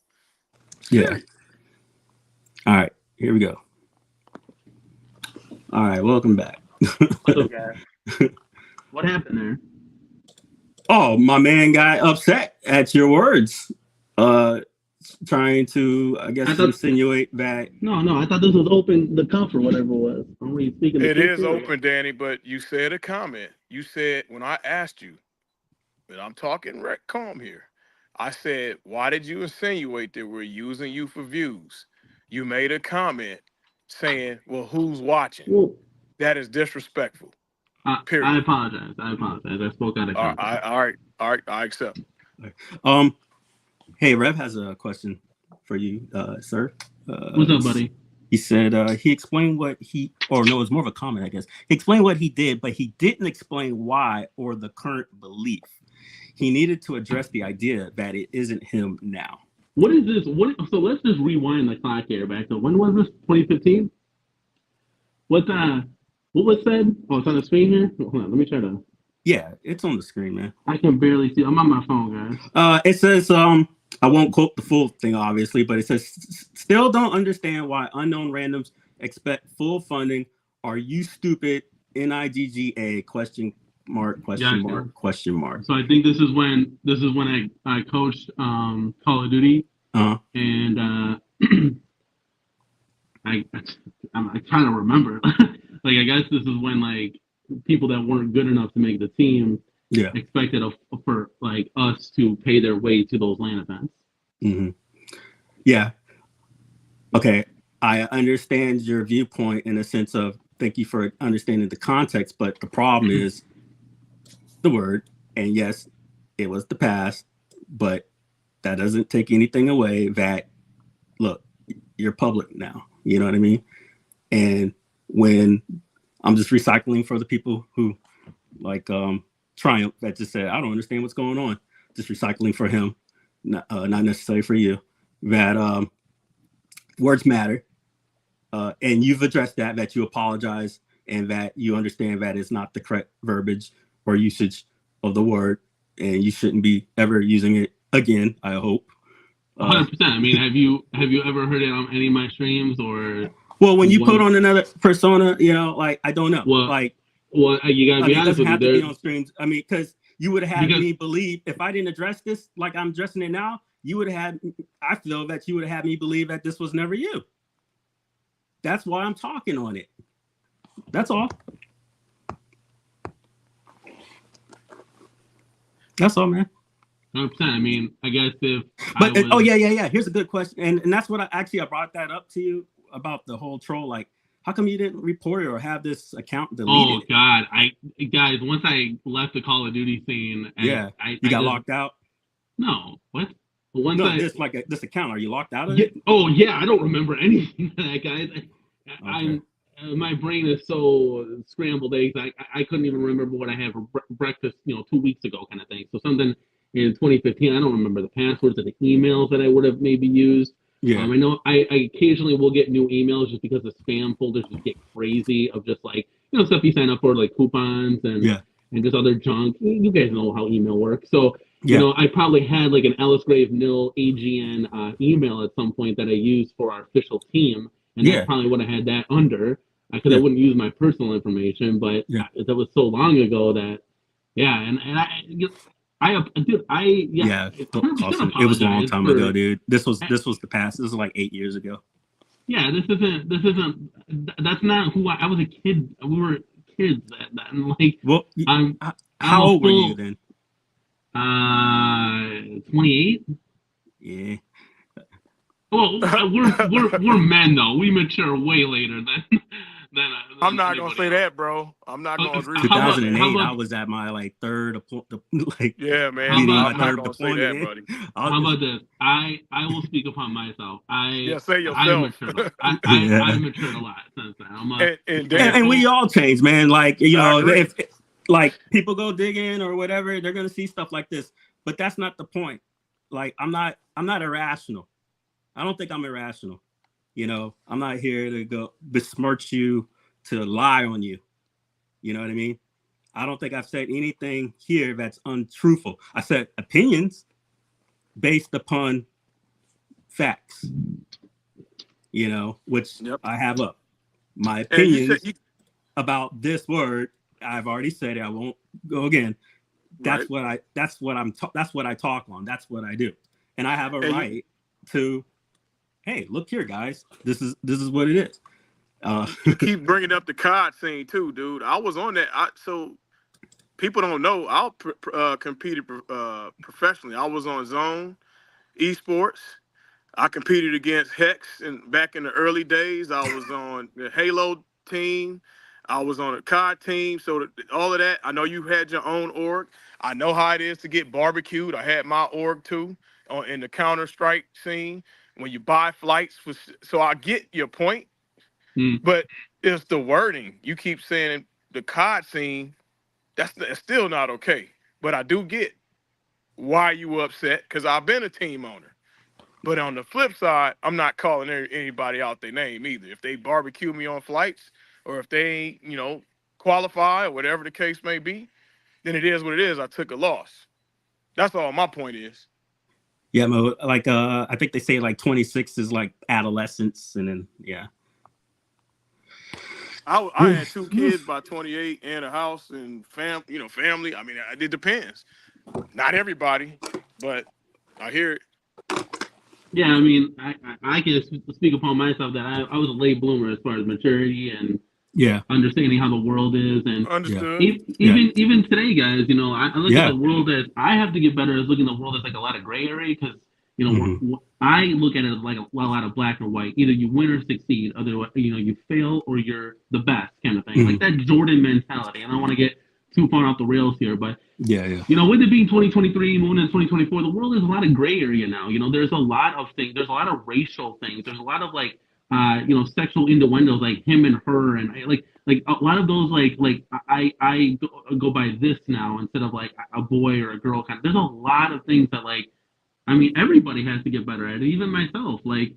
Serious. Yeah. All right. Here we go. All right. Welcome back. What happened there? Oh, my man got upset at your words. Trying to, I guess, insinuate that. No, I thought this was open the cuff or whatever it was. It is open, Danny, but you said a comment. You said, when I asked you, and I'm talking calm here, I said, why did you insinuate that we're using you for views? You made a comment saying, well, who's watching? Well, that is disrespectful. Period. I apologize. I spoke out of context. All right. I accept. Hey, Rev has a question for you, sir. What's up, buddy? He said he explained what it's more of a comment, I guess. He explained what he did, but he didn't explain why or the current belief. He needed to address the idea that it isn't him now. What is this? So let's just rewind the clock here back to when was this? 2015? What was said? Oh, it's on the screen here? Hold on, let me try to. Yeah, it's on the screen, man. I can barely see. I'm on my phone, guys. It says, I won't quote the full thing, obviously, but it says, still don't understand why unknown randoms expect full funding. Are you stupid? NIGGA ? Question mark. So I think this is when I coached Call of Duty. And I'm trying to remember. Like, I guess this is when, like, people that weren't good enough to make the team expected for like us to pay their way to those LAN events. Mm-hmm. Yeah. Okay. I understand your viewpoint in the sense of thank you for understanding the context, but the problem is the word. And yes, it was the past, but that doesn't take anything away that, look, you're public now. You know what I mean? And when I'm just recycling for the people who like Triumph that just said, I don't understand what's going on. Just recycling for him, not necessarily for you. That words matter. And you've addressed that you apologize and that you understand that it's not the correct verbiage or usage of the word, and you shouldn't be ever using it again, I hope. 100%. I mean, have you ever heard it on any of my streams or? Well, when you put on another persona, you know, like I don't know, well, you gotta be honest with me. It doesn't have to be on streams. I mean, because you would have had me believe if I didn't address this like I'm addressing it now, you would have had. I feel that you would have had me believe that this was never you. That's why I'm talking on it. That's all. That's all, man. 100%. I mean, I guess if. But yeah. Here's a good question, and that's what I brought that up to you about the whole troll. Like, how come you didn't report it or have this account deleted? Oh God, guys, once I left the Call of Duty scene, you got locked out. No, what? This account. Are you locked out of it? Oh yeah, I don't remember anything of that, guys. Okay. My brain is so scrambled eggs. I couldn't even remember what I had for breakfast, 2 weeks ago, kind of thing. So something in 2015, I don't remember the passwords of the emails that I would have maybe used. Yeah. I know I occasionally will get new emails just because the spam folders just get crazy of just like stuff you sign up for, like coupons and just other junk. You guys know how email works. So I probably had like an Ellis Grave nil AGN email at some point that I used for our official team. And I probably would have had that under because I wouldn't use my personal information, but that was so long ago that it was a long time ago, dude. This was the past. This was like 8 years ago. Yeah, that's not who I was a kid. We were kids then. Like, well, how old were you then? 28. Yeah. Well, we're men though. We mature way later than I'm not gonna say that, bro. I'm not gonna agree. 2008, I was at my like third yeah, man. I'm not gonna say that, buddy. How about this? I will speak upon myself. Say yourself. I matured. I matured a lot since then. And we all change, man. Like if like people go digging or whatever, they're gonna see stuff like this. But that's not the point. Like I'm not irrational. I don't think I'm irrational. I'm not here to go besmirch you, to lie on you. You know what I mean? I don't think I've said anything here that's untruthful. I said opinions based upon facts, which I have up. My opinions about this word, I've already said it. I won't go again. That's what I talk on. That's what I do. And I have a right to, hey, look here, guys. This is what it is. You keep bringing up the COD scene too, dude. I was on that. So people don't know. I competed professionally. I was on Zone Esports. I competed against Hex, and back in the early days, I was on the Halo team. I was on a COD team. So all of that. I know you had your own org. I know how it is to get barbecued. I had my org too in the Counter-Strike scene. When you buy flights, so I get your point, but it's the wording. You keep saying the COD scene, that's still not okay. But I do get why you upset, because I've been a team owner. But on the flip side, I'm not calling anybody out their name either. If they barbecue me on flights, or if they qualify, or whatever the case may be, then it is what it is. I took a loss. That's all my point is. Yeah, like I think they say like 26 is like adolescence, and then I had 2 kids by 28 and a house and family. I mean, it depends. Not everybody, but I hear it. Yeah, I mean, I can speak upon myself that I was a late bloomer as far as maturity and Yeah. understanding how the world is, and Understood. even today, guys, you know, I look at Yeah. the world as I have to get better at looking at the world as like a lot of gray area, because you know Mhm. I look at it as like a lot of black or white. Either you win or succeed. Otherwise, you know, you fail or you're the best kind of thing. Like Mhm. that Jordan mentality. I don't want to get too far off the rails here, but Yeah. you know, with it being 2023, moving into 2024, the world is a lot of gray area now. You know, there's a lot of things. There's a lot of racial things. There's a lot of like, you know, sexual innuendos, like him and her, and like a lot of those, like I go by this now instead of like a boy or a girl kind of. There's a lot of things that like, I mean, everybody has to get better at it, even myself. Like,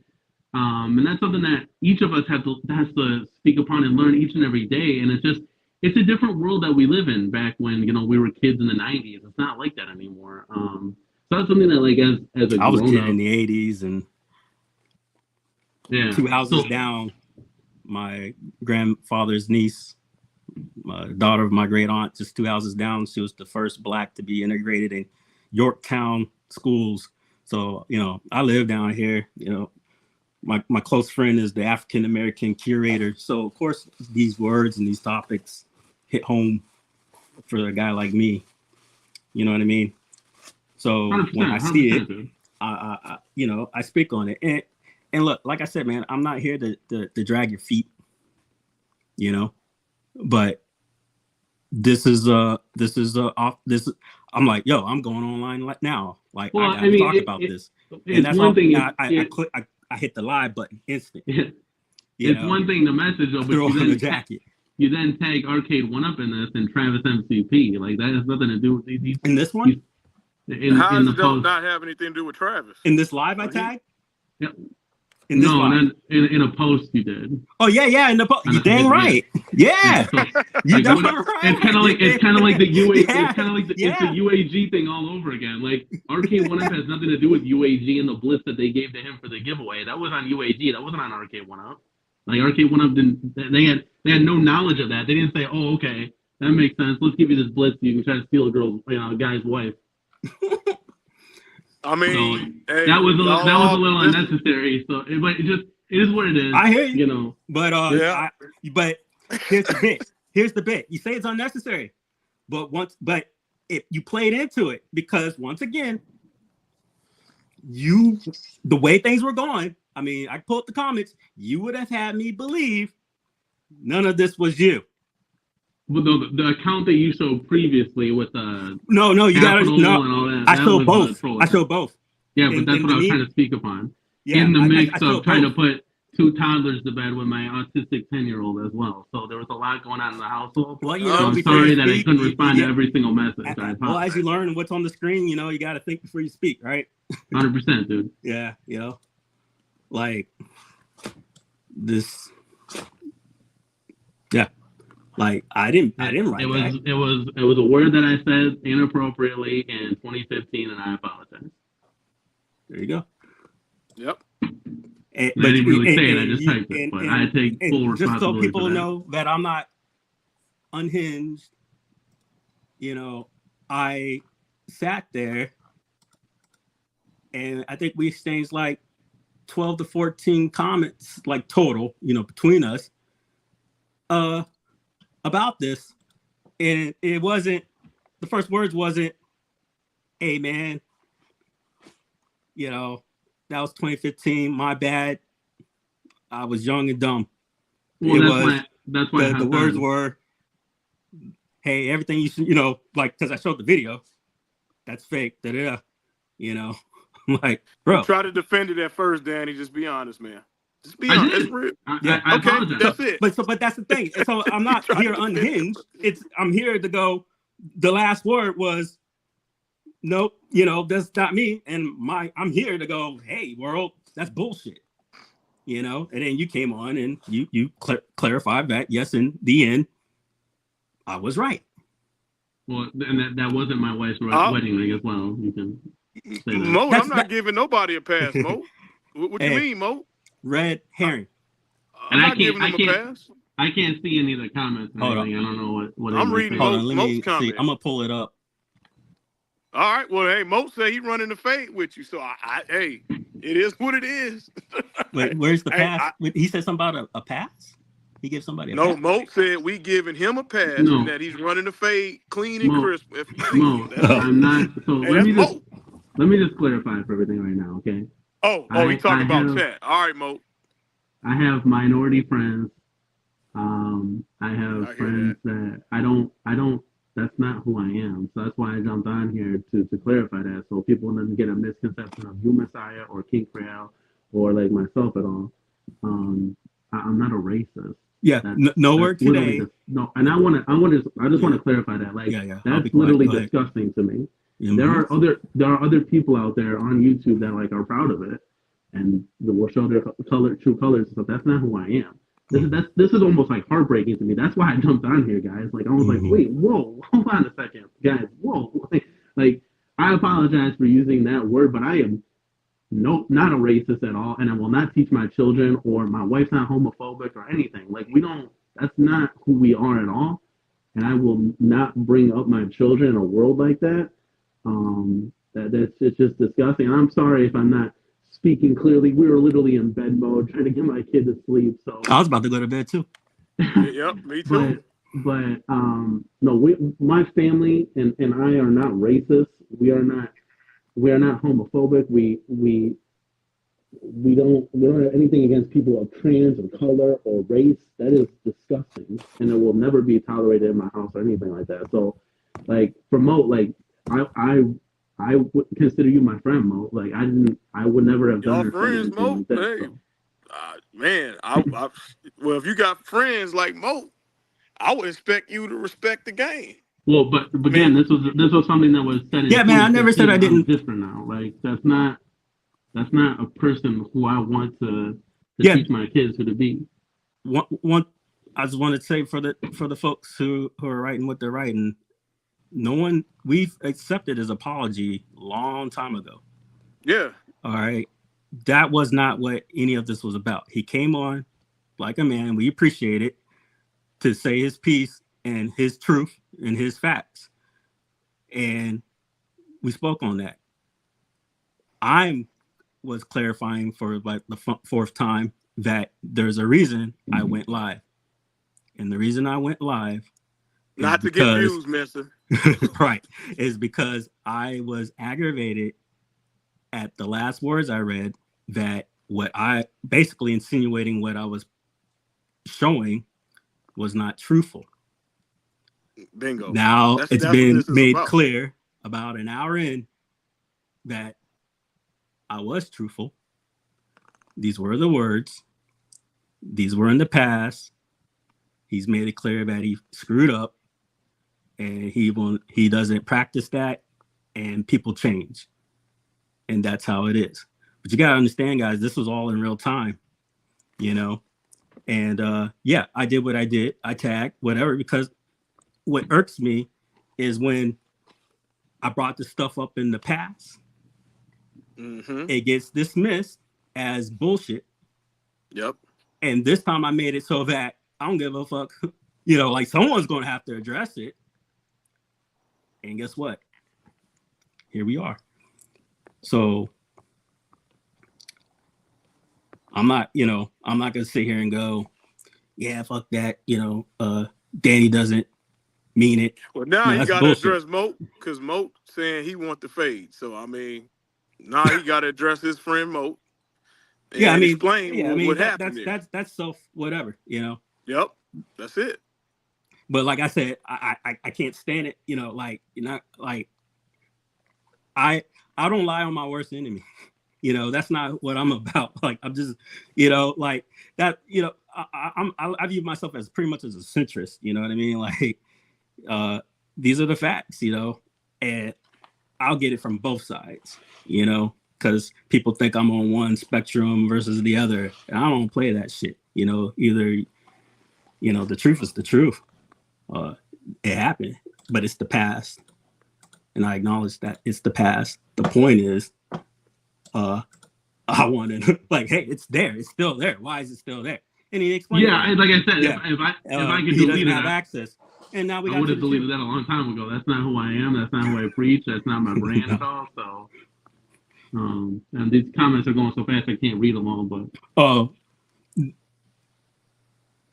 and that's something that each of us has to speak upon and learn each and every day. And it's a different world that we live in back when, you know, we were kids in the 90s. It's not like that anymore. So that's something that, like, as a I was a grown kid up, in the 80s, and yeah. 2 houses So down, my grandfather's niece, daughter of my great aunt, just 2 houses down, she was the first black to be integrated in Yorktown schools. So, you know, I live down here. You know, my close friend is the African American curator. So, of course, these words and these topics hit home for a guy like me. You know what I mean? So 100%, when I see it, 100%, dude. I you know, I speak on it. And look, like I said, man, I'm not here to drag your feet, you know, but this is off this. I'm like, yo, I'm going online now. Like, Well, I I gotta mean, talk about this. And it's that's one all. thing. I hit the live button instant. You It's know, one thing to message though, but throw on the jacket. you then tag Arcade One Up in this and Travis MCP. Like that has nothing to do with these. In this one, How In does the it don't post. not have anything to do with Travis? in this live, I tagged. Yeah. In this No, live. and then in a post you did. Oh yeah, in the you dang right. Yeah, So, you like, dang right. it's kind of like the UA. Yeah. It's kind of like it's Yeah. the UAG thing all over again. Like Arcade One Up has nothing to do with UAG and the blitz that they gave to him for the giveaway. That was on UAG. That wasn't on Arcade One Up. Like Arcade One Up didn't. They had no knowledge of that. They didn't say, "Oh, okay, that makes sense. Let's give you this blitz. So you can try to steal a guy's wife." I mean, So hey, that was a little this, unnecessary. So, but it is what it is. I hear you. You know. But Yeah. but here's the bit. Here's the bit. You say it's unnecessary, but if you played into it, because once again, the way things were going, I mean, I pulled the comments, you would have had me believe none of this was you. Well, the account that you showed previously with the No, you gotta and all that. I that showed was both. I showed both. Yeah, but that's what I was trying to speak upon. Yeah, in the mix I of trying both. to put 2 toddlers to bed with my autistic 10-year-old as well. So there was a lot going on in the household. Well, you so know, I'm before sorry you that I speak, couldn't respond to every single message. Well, as you learn what's on the screen, you know, you got to think before you speak, right? 100%, dude. Yeah, you know, like this. Yeah, like I didn't write that. It was a word that I said inappropriately in 2015, and I apologize. There you go. Yep. I didn't really say it. I just typed it, but I take full responsibility. Just so people for that. know that I'm not unhinged, you know, I sat there and I think we exchanged like 12 to 14 comments, like total, you know, between us, about this. And it wasn't, the first words wasn't, hey man, you know, that was 2015, my bad. I was young and dumb. Well, that's why the words were, hey, everything you should, you know, like, because I showed the video, that's fake, you know. I'm like, bro. Try to defend it at first, Danny. Just be honest, man. Just be honest. It's real. I okay, apologize. that's it. But that's the thing. So I'm not here unhinged. I'm here to go, the last word was, nope, you know, that's not me. And I'm here to go, hey, world, that's bullshit. You know, and then you came on and you clarified that, yes, in the end, I was right. Well, and that wasn't my wife's wedding ring as well. You can say that. Mo, I'm not giving nobody a pass, Mo. What you mean, Mo? Red herring. I'm not giving them a pass. I can't see any of the comments or anything. I don't know what I'm reading Mo's comments. I'm gonna pull it up. All right. Well, hey, Mo said he running the fade with you, so hey, it is what it is. Wait, where's the pass? He said something about a pass. He gives somebody a No, pass. Moat said we giving him a pass and No, that he's running the fade clean and Mo, crisp if he sees him. That's it. I'm not. So Hey, that's Moat. let me just clarify for everything right now, okay? Oh, he talking about have chat. All right, Moat. I have minority friends. I have I hear friends that I don't. That's not who I am. So that's why I jumped on here to clarify that, so people don't get a misconception of you, Messiah, or King Creole, or like myself at all. I'm not a racist. Yeah, no word Literally today. no. And I just want to clarify that. Like, Yeah. that's literally disgusting to me. Mm-hmm. There are other people out there on YouTube that like are proud of it and will show their true colors. So that's not who I am. This is almost like heartbreaking to me. That's why I jumped on here, guys. Like, I was like, wait, whoa, hold on a second, guys, whoa. Like, I apologize for using that word, but I am not a racist at all, and I will not teach my children, or my wife's not homophobic or anything. Like, that's not who we are at all, and I will not bring up my children in a world like that. It's just disgusting. I'm sorry if I'm not speaking clearly. We were literally in bed mode trying to get my kid to sleep. So I was about to go to bed too. Yep, me too. but no, my family and I are not racist. We are not homophobic. We don't have anything against people of trans or color or race. That is disgusting, and it will never be tolerated in my house or anything like that. So, like, promote, like, I would consider you my friend, Mo. Like, I would never have done Y'all friends, Mo. like that, Hey, so. man, well, if you got friends like Mo, I would expect you to respect the game. Well, but again, this was something that was said in Yeah, man, I never said I didn't. Different now. Like, that's not a person who I want to teach my kids who to be. One, I just want to say for the folks who are writing what they're writing, we've accepted his apology a long time ago. Yeah. All right. That was not what any of this was about. He came on like a man. We appreciate it, to say his piece and his truth and his facts. And we spoke on that. I was clarifying for like the fourth time that there's a reason I went live. And the reason I went live, not to get views, mister. Right, is because I was aggravated at the last words I read, that what I basically insinuating what I was showing was not truthful. Bingo. Now it's been made clear about an hour in that I was truthful. These were the words. These were in the past. He's made it clear that he screwed up, and he doesn't practice that, and people change. And that's how it is. But you gotta understand, guys, this was all in real time, And yeah, I did what I did. I tagged, whatever, because what irks me is when I brought this stuff up in the past, it gets dismissed as bullshit. Yep. And this time I made it so that I don't give a fuck. Like, someone's going to have to address it. And guess what? Here we are. So I'm not going to sit here and go, yeah, fuck that. Danny doesn't mean it. Well, now he got to address Moat, because Moat saying he want the fade. So, I mean, now he got to address his friend Moat. And explain what happened. That's self whatever, Yep, that's it. But like I said, I can't stand it. I don't lie on my worst enemy. That's not what I'm about. Like, I'm just, like that. I view myself as pretty much as a centrist. You know what I mean? Like, these are the facts. And I'll get it from both sides. Because people think I'm on one spectrum versus the other, and I don't play that shit. Either, the truth is the truth. It happened, but it's the past, and I acknowledge that it's the past. The point is, I wanted, like, hey, it's there, it's still there. Why is it still there? And he explained. Yeah, like I said, if I could delete it, have access. And now I would have deleted that a long time ago. That's not who I am. That's not who I preach. That's not my brand at all. So. And these comments are going so fast I can't read along, but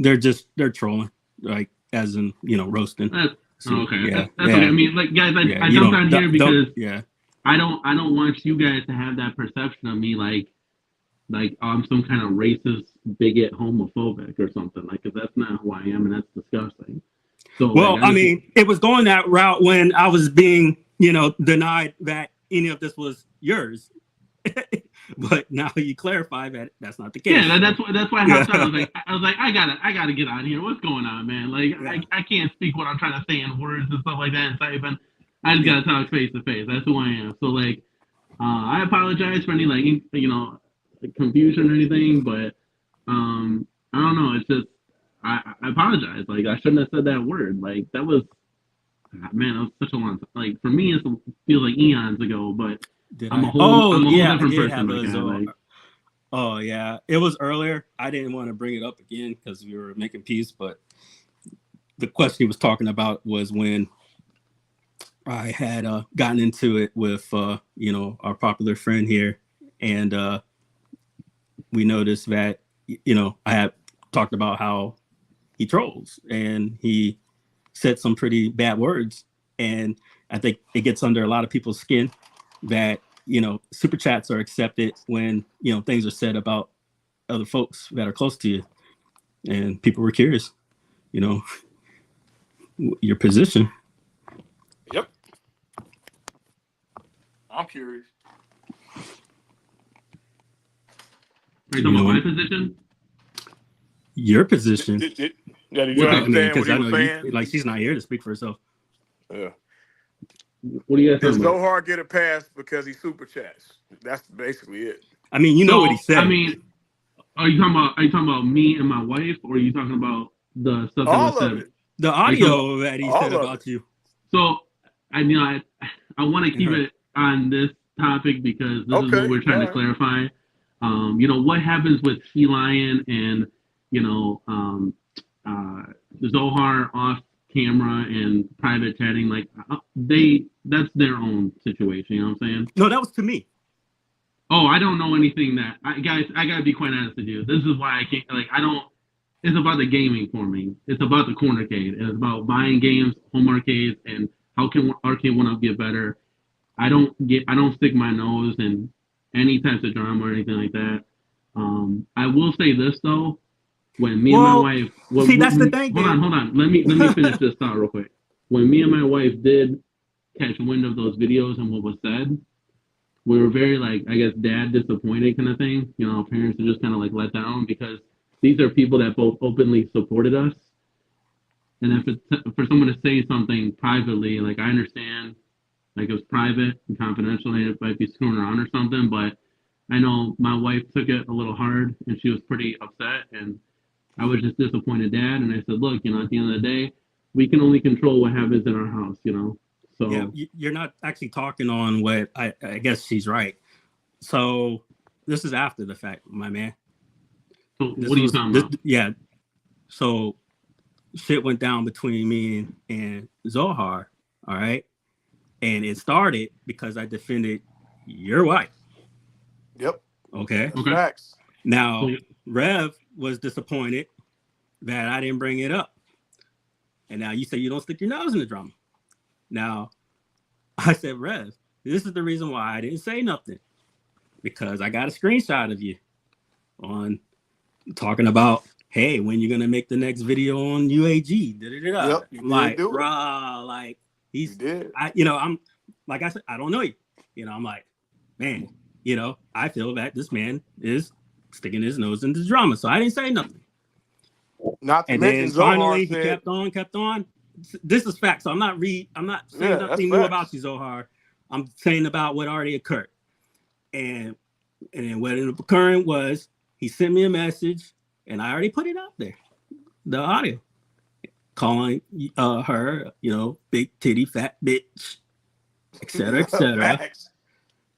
they're trolling, like as in roasting. Okay, Yeah, that's okay. I mean, like guys, I jumped on here because I don't want you guys to have that perception of me like I'm some kind of racist, bigot, homophobic or something. Like, because that's not who I am, and that's disgusting. So, well, I mean, it was going that route when I was being, denied that any of this was yours. But now you clarify that that's not the case. Yeah, that's why I hopped on. I was like, I gotta get on here. What's going on, man? Like, I can't speak what I'm trying to say in words and stuff like that and typing. I just gotta talk face to face. That's who I am. So like, I apologize for any confusion or anything, but I don't know. It's just I apologize. Like, I shouldn't have said that word. Like, that was man, that was such a long time. Like, for me, it feels like eons ago, but. I'm a whole different person. Oh yeah, it was earlier. I didn't want to bring it up again because we were making peace, but the question he was talking about was when I had gotten into it with our popular friend here, and we noticed that I had talked about how he trolls and he said some pretty bad words, and I think it gets under a lot of people's skin that super chats are accepted when things are said about other folks that are close to you, and people were curious your position. Yep, I'm curious. Are you talking about my position? Your position. Did you understand what he was saying? Like, she's not here to speak for herself. Yeah. What do you guys? Does Zohar get a pass because he super chats? That's basically it. I mean, you know what he said. I mean, are you talking about me and my wife, or are you talking about the stuff that was said? The audio that he said about you. So I want to keep it on this topic because this is what we're trying to clarify. What happens with She Lion and Zohar off camera and private chatting, like that's their own situation, you know what I'm saying? No, that was to me. Oh, I don't know anything guys, I gotta be quite honest with you. This is why I can't, it's about the gaming for me. It's about the Cornercade. It's about buying games, home arcades, and how can Arcade 1-Up get better. I don't stick my nose in any types of drama or anything like that. I will say this though. When me and my wife, that's the thing. Hold on. Let me finish this thought real quick. When me and my wife did catch wind of those videos and what was said, we were very dad disappointed kind of thing. Parents are just kind of let down because these are people that both openly supported us. And if for someone to say something privately, I understand, it was private and confidential, and it might be screwing around or something, but I know my wife took it a little hard and she was pretty upset, and I was just disappointed, Dad. And I said, look, at the end of the day, we can only control what happens in our house, So yeah, you're not actually talking on what I guess she's right. So this is after the fact, my man. So what are you talking about? Yeah. So shit went down between me and Zohar, all right? And it started because I defended your wife. Yep. Okay. Facts. Now, Rev was disappointed that I didn't bring it up. And now you say you don't stick your nose in the drama. Now, I said, Rev, this is the reason why I didn't say nothing. Because I got a screenshot of you on talking about, hey, when you're going to make the next video on UAG. Yep, he's, did. I'm, like I said, I don't know you. I'm like, man, I feel that this man is sticking his nose into drama. So I didn't say nothing. Not to and mention then Zohar finally said, he kept on. This is fact. So I'm not saying nothing new about you, Zohar. I'm saying about what already occurred. And then what ended up occurring was he sent me a message, and I already put it out there, the audio, calling her, big titty fat bitch, etc., etc.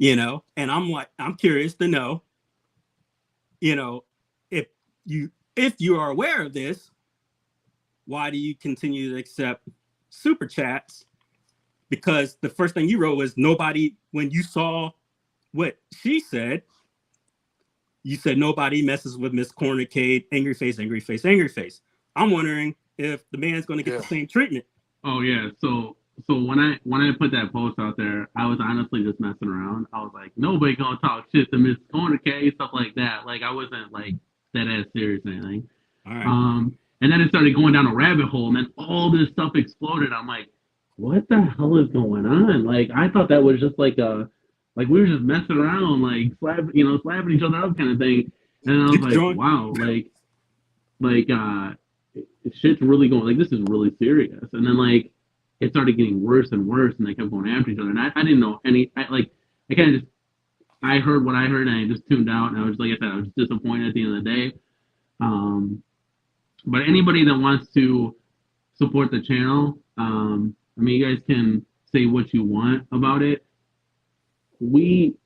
And I'm like, I'm curious to know, if you are aware of this, why do you continue to accept super chats? Because the first thing you wrote was nobody, when you saw what she said, you said nobody messes with Miss CornerCade, angry face, angry face, angry face. I'm wondering if the man's going to get the same treatment. Oh yeah. So when I put that post out there, I was honestly just messing around. I was like, nobody gonna talk shit to Miss TheCornerCade, stuff like that. Like I wasn't like that ass serious or anything. All right. And then it started going down a rabbit hole, and then all this stuff exploded. I'm like, what the hell is going on? Like I thought that was just like like we were just messing around, like slapping each other up kind of thing. And then I was like, wow, like shit's really going, like this is really serious. And then like it started getting worse and worse, and they kept going after each other. And I didn't know I kind of just I heard what I heard, and I just tuned out. And I was like I said, I was disappointed at the end of the day. But anybody that wants to support the channel, I mean, you guys can say what you want about it. We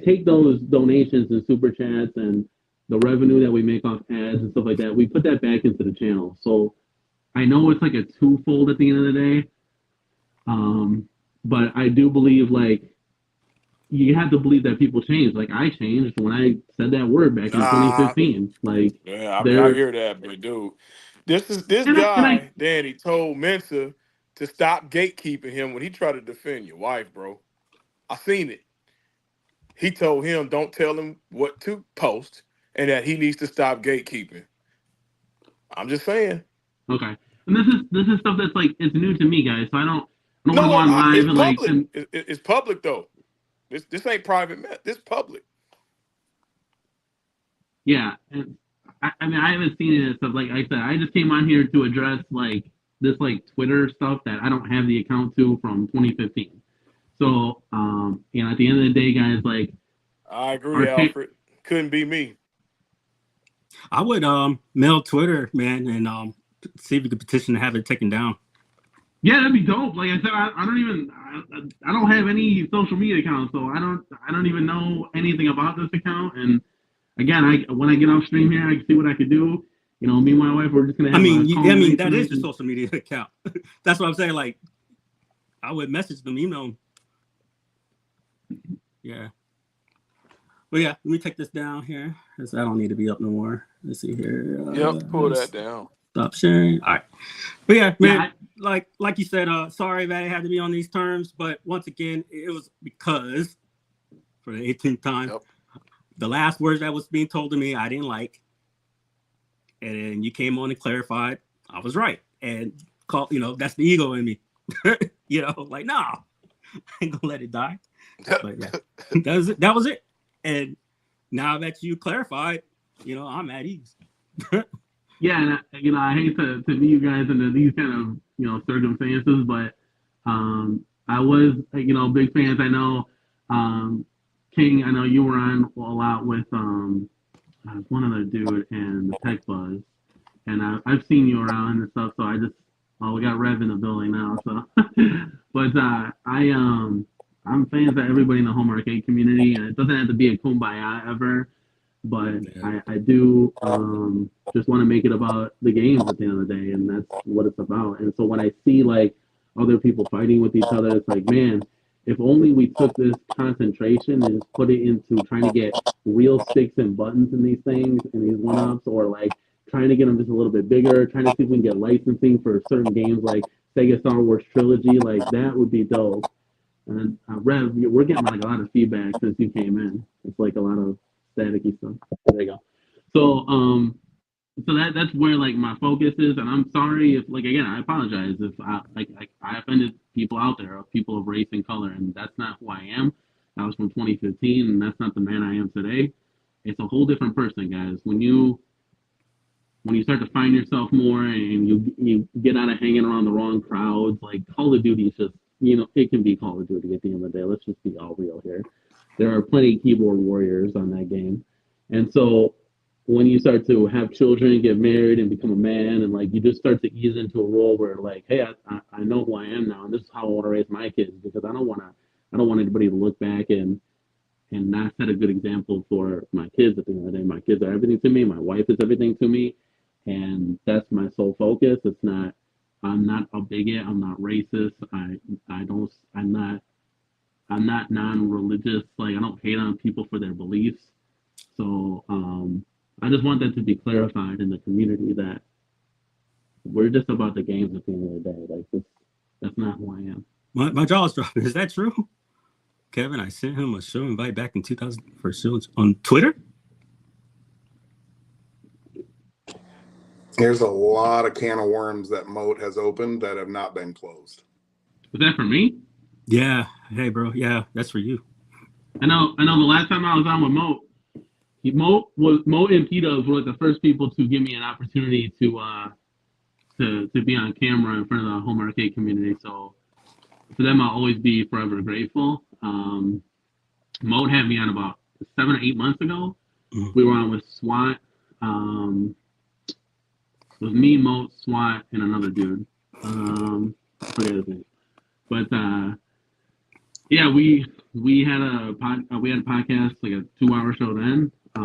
take those donations and super chats and the revenue that we make off ads and stuff like that. We put that back into the channel. So I know it's like a twofold at the end of the day. But I do believe like you have to believe that people change. Like I changed when I said that word back in 2015. Like yeah, I mean, I hear that, but dude, this guy, Danny, told Mensa to stop gatekeeping him when he tried to defend your wife, bro. I seen it. He told him don't tell him what to post and that he needs to stop gatekeeping. I'm just saying. Okay. And this is stuff that's like it's new to me, guys. So I don't want to go on live it's and public. like It's public though. This ain't private. This public. Yeah, and I mean I haven't seen it and stuff. Like I said, I just came on here to address like this like Twitter stuff that I don't have the account to from 2015. So at the end of the day, guys, like I agree, Alfred. Couldn't be me. I would mail Twitter, man, and see if you could petition to have it taken down. Yeah, that'd be dope. Like I said, I don't have any social media accounts, so I don't even know anything about this account. And again, when I get off stream here, I can see what I could do. Me and my wife, we're just gonna have. I mean, that is your social media account. That's what I'm saying. Like, I would message them, email them. Yeah. But yeah, let me take this down here, because I don't need to be up no more. Let's see here. Pull that down. Stop sharing. All right. But yeah, man, like you said, sorry that it had to be on these terms, but once again, it was because for the 18th time, the last words that was being told to me, I didn't like. And then you came on and clarified I was right. And that's the ego in me. Like, nah, I ain't gonna let it die. But yeah, that was it. And now that you clarified, I'm at ease. Yeah, and I hate to meet you guys into these kind of circumstances, but I was big fans. I know King. I know you were on a lot with one other dude and the Tech Buzz, and I've seen you around and stuff. So we got Rev in the building now. So, but I'm fans of everybody in the home arcade community, and it doesn't have to be a kumbaya ever. But I do just want to make it about the games at the end of the day, and that's what it's about. And so when I see like other people fighting with each other, it's like, man, if only we took this concentration and just put it into trying to get real sticks and buttons in these things and these one-ups, or like trying to get them just a little bit bigger, trying to see if we can get licensing for certain games like Sega Star Wars Trilogy, like that would be dope. And Rev, we're getting like a lot of feedback since you came in. It's like a lot of staticky stuff. There you go. So that's where like my focus is, and I'm sorry if like again I apologize if I offended people out there, or people of race and color, and that's not who I am. That was from 2015, and that's not the man I am today. It's a whole different person, guys. When you start to find yourself more, and you get out of hanging around the wrong crowds, like Call of Duty is just it can be Call of Duty at the end of the day. Let's just be all real here. There are plenty of keyboard warriors on that game. And so when you start to have children, get married, and become a man, and like you just start to ease into a role where like, hey, I know who I am now, and this is how I want to raise my kids, because I don't want anybody to look back and not set a good example for my kids at the end of the day. My kids are everything to me. My wife is everything to me, and that's my sole focus. I'm not a bigot. I'm not racist. I'm not non-religious. Like I don't hate on people for their beliefs. So I just want that to be clarified in the community that we're just about the games at the end of the day. Like that's not who I am. My jaw's dropping. Is that true? Kevin, I sent him a show invite back in 2000 for shows on Twitter. There's a lot of can of worms that Moat has opened that have not been closed. Was that for me? Yeah. Hey, bro. Yeah, that's for you. I know. The last time I was on with Moat and P-Dubs were like the first people to give me an opportunity to be on camera in front of the home arcade community. So for them, I'll always be forever grateful. Moat had me on about 7 or 8 months ago. Mm-hmm. We were on with SWAT. It was me, Moat, SWAT, and another dude. I forget his name. But yeah, we had a podcast, like a 2-hour show then. So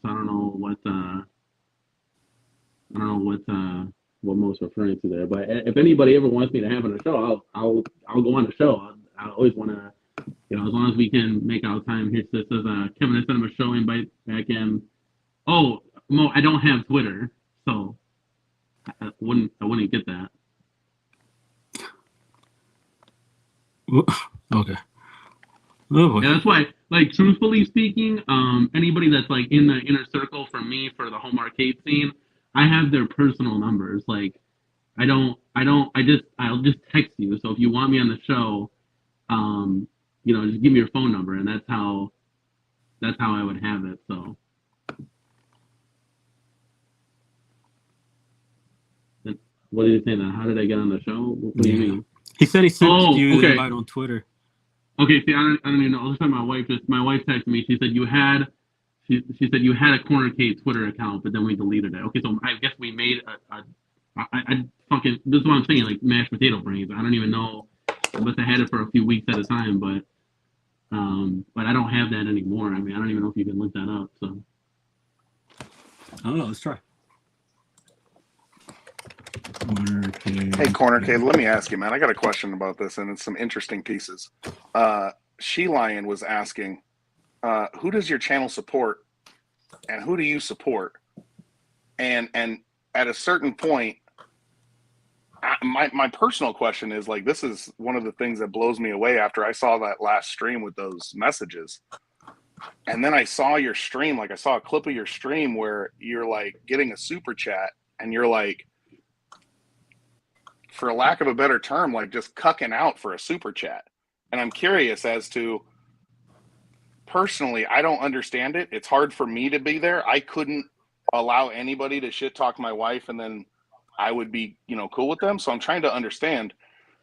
I don't know what Mo's referring to there. But if anybody ever wants me to have on a show, I'll go on the show. I always want to, as long as we can make out time. Here says Kevin, I sent him a show invite back in. Oh, Mo, I don't have Twitter, so I wouldn't get that. Okay. Oh, yeah, that's why, like, truthfully speaking, anybody that's like in the inner circle for me for the home arcade scene, I have their personal numbers. Like, I'll just text you. So if you want me on the show, just give me your phone number, and that's how I would have it. So. What did he say? How did I get on the show? What do you mean? He said he sent you the invite on Twitter. Okay, see, I don't even know. This time my wife texted me. She said you had a CornerCade Twitter account, but then we deleted it. Okay, so I guess we made this is what I'm saying, like mashed potato brains. I don't even know unless I had it for a few weeks at a time, but I don't have that anymore. I mean, I don't even know if you can look that up. So I don't know. Let's try. Hey, CornerCade, let me ask you, man. I got a question about this, and it's some interesting pieces. She Lion was asking, who does your channel support, and who do you support? And at a certain point, my personal question is, like, this is one of the things that blows me away after I saw that last stream with those messages. And then I saw your stream, like I saw a clip of your stream where you're like getting a super chat, and you're like, for lack of a better term, like just cucking out for a super chat. And I'm curious as to, personally, I don't understand it. It's hard for me to be there. I couldn't allow anybody to shit talk my wife and then I would be, cool with them. So I'm trying to understand,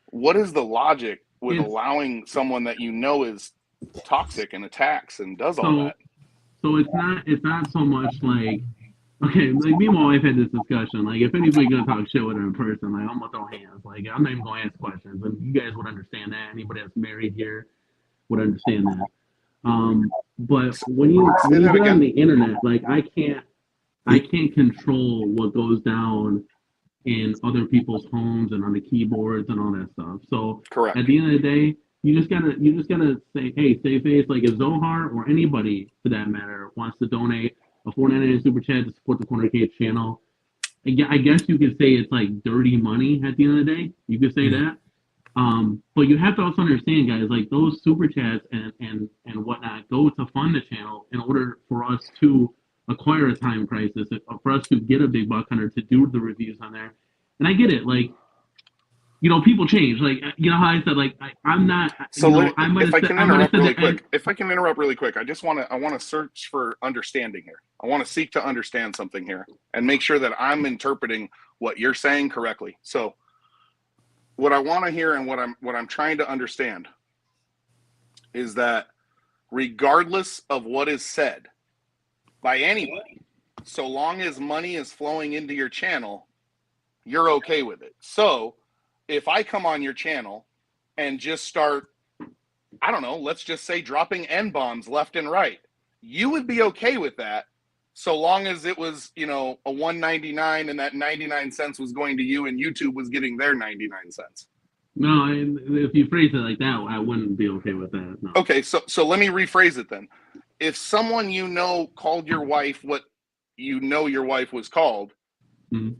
what is the logic with allowing someone that is toxic and attacks and does all that? So it's not so much like, okay, like me and my wife had this discussion. Like, if anybody's gonna talk shit with her in person, like I'm gonna throw hands. Like, I'm not even gonna ask questions, and you guys would understand that. Anybody that's married here would understand that. But when you get on the internet, like I can't control what goes down in other people's homes and on the keyboards and all that stuff. So correct. At the end of the day, you just gotta say, hey, save face. Like if Zohar or anybody for that matter wants to donate a $4.99 super chat to support the CornerCade channel, I guess you could say it's like dirty money at the end of the day. You could say that. But you have to also understand, guys, like those super chats and whatnot go to fund the channel in order for us to acquire a time crisis, for us to get a big buck hunter to do the reviews on there. And I get it, like, people change. Like, how I said, like, I'm not. So if I can interrupt really quick, I want to search for understanding here. I want to seek to understand something here and make sure that I'm interpreting what you're saying correctly. So what I want to hear and what I'm trying to understand is that regardless of what is said by anybody, so long as money is flowing into your channel, you're okay with it. So if I come on your channel and just start, I don't know, let's just say dropping N-bombs left and right, you would be okay with that so long as it was, a $1.99 and that 99 cents was going to you and YouTube was getting their 99 cents. No, if you phrase it like that, I wouldn't be okay with that. No. Okay, so let me rephrase it then. If someone called your wife what your wife was called, mm-hmm.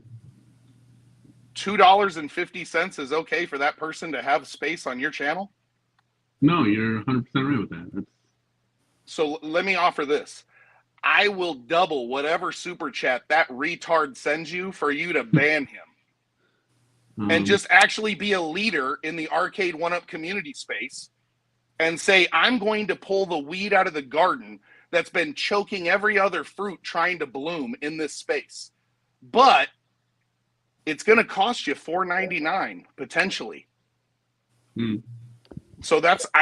$2.50 is okay for that person to have space on your channel? No, you're 100% right with that. So let me offer this. I will double whatever super chat that retard sends you for you to ban him. And just actually be a leader in the Arcade 1-Up community space and say, I'm going to pull the weed out of the garden that's been choking every other fruit trying to bloom in this space. But it's going to cost you $4.99 potentially. So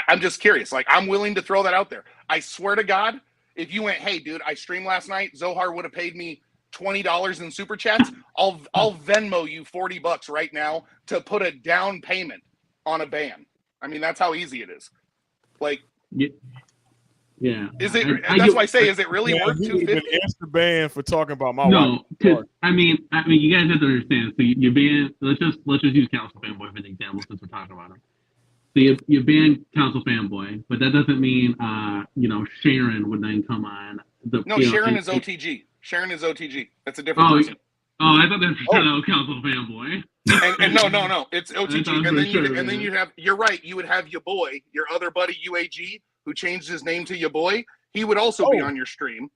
I'm just curious. Like, I'm willing to throw that out there. I swear to God, if you went, hey, dude, I streamed last night, Zohar would have paid me $20 in super chats, I'll Venmo you $40 right now to put a down payment on a ban. I mean, that's how easy it is. Like, yeah. Is it? That's why I say, is it really worth $250? Instant ban for talking about my wife. No, because I mean, you guys have to understand. So you ban. Let's just use Council Fanboy for an example, since we're talking about him. So you ban Council Fanboy, but that doesn't mean Sharon would then come on. Sharon is OTG. Sharon is OTG. That's a different person. Oh, I thought that was Council Fanboy. And no, it's OTG. And then you have. You're right. You would have your boy, your other buddy UAG, who changed his name to your boy. He would also be on your stream.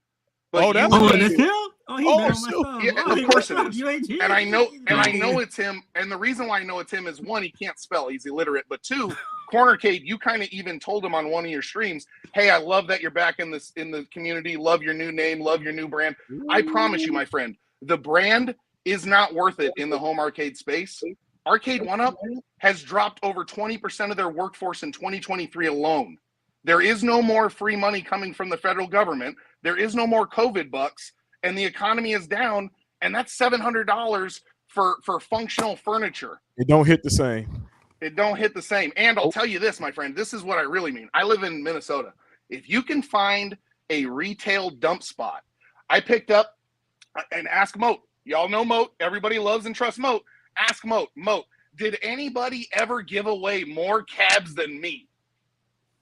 But that's him. Of course it is. And I know it's him. And the reason why I know it's him is, one, he can't spell, he's illiterate. But two, CornerCade, you kind of even told him on one of your streams, hey, I love that you're back in the community. Love your new name. Love your new brand. I promise you, my friend, the brand is not worth it in the home arcade space. Arcade 1-Up has dropped over 20% of their workforce in 2023 alone. There is no more free money coming from the federal government. There is no more COVID bucks, and the economy is down, and that's $700 for functional furniture. It don't hit the same. It don't hit the same. And I'll tell you this, my friend, this is what I really mean. I live in Minnesota. If you can find a retail dump spot, I picked up and ask Moat. Y'all know Moat. Everybody loves and trusts Moat. Ask Moat. Moat, did anybody ever give away more cabs than me?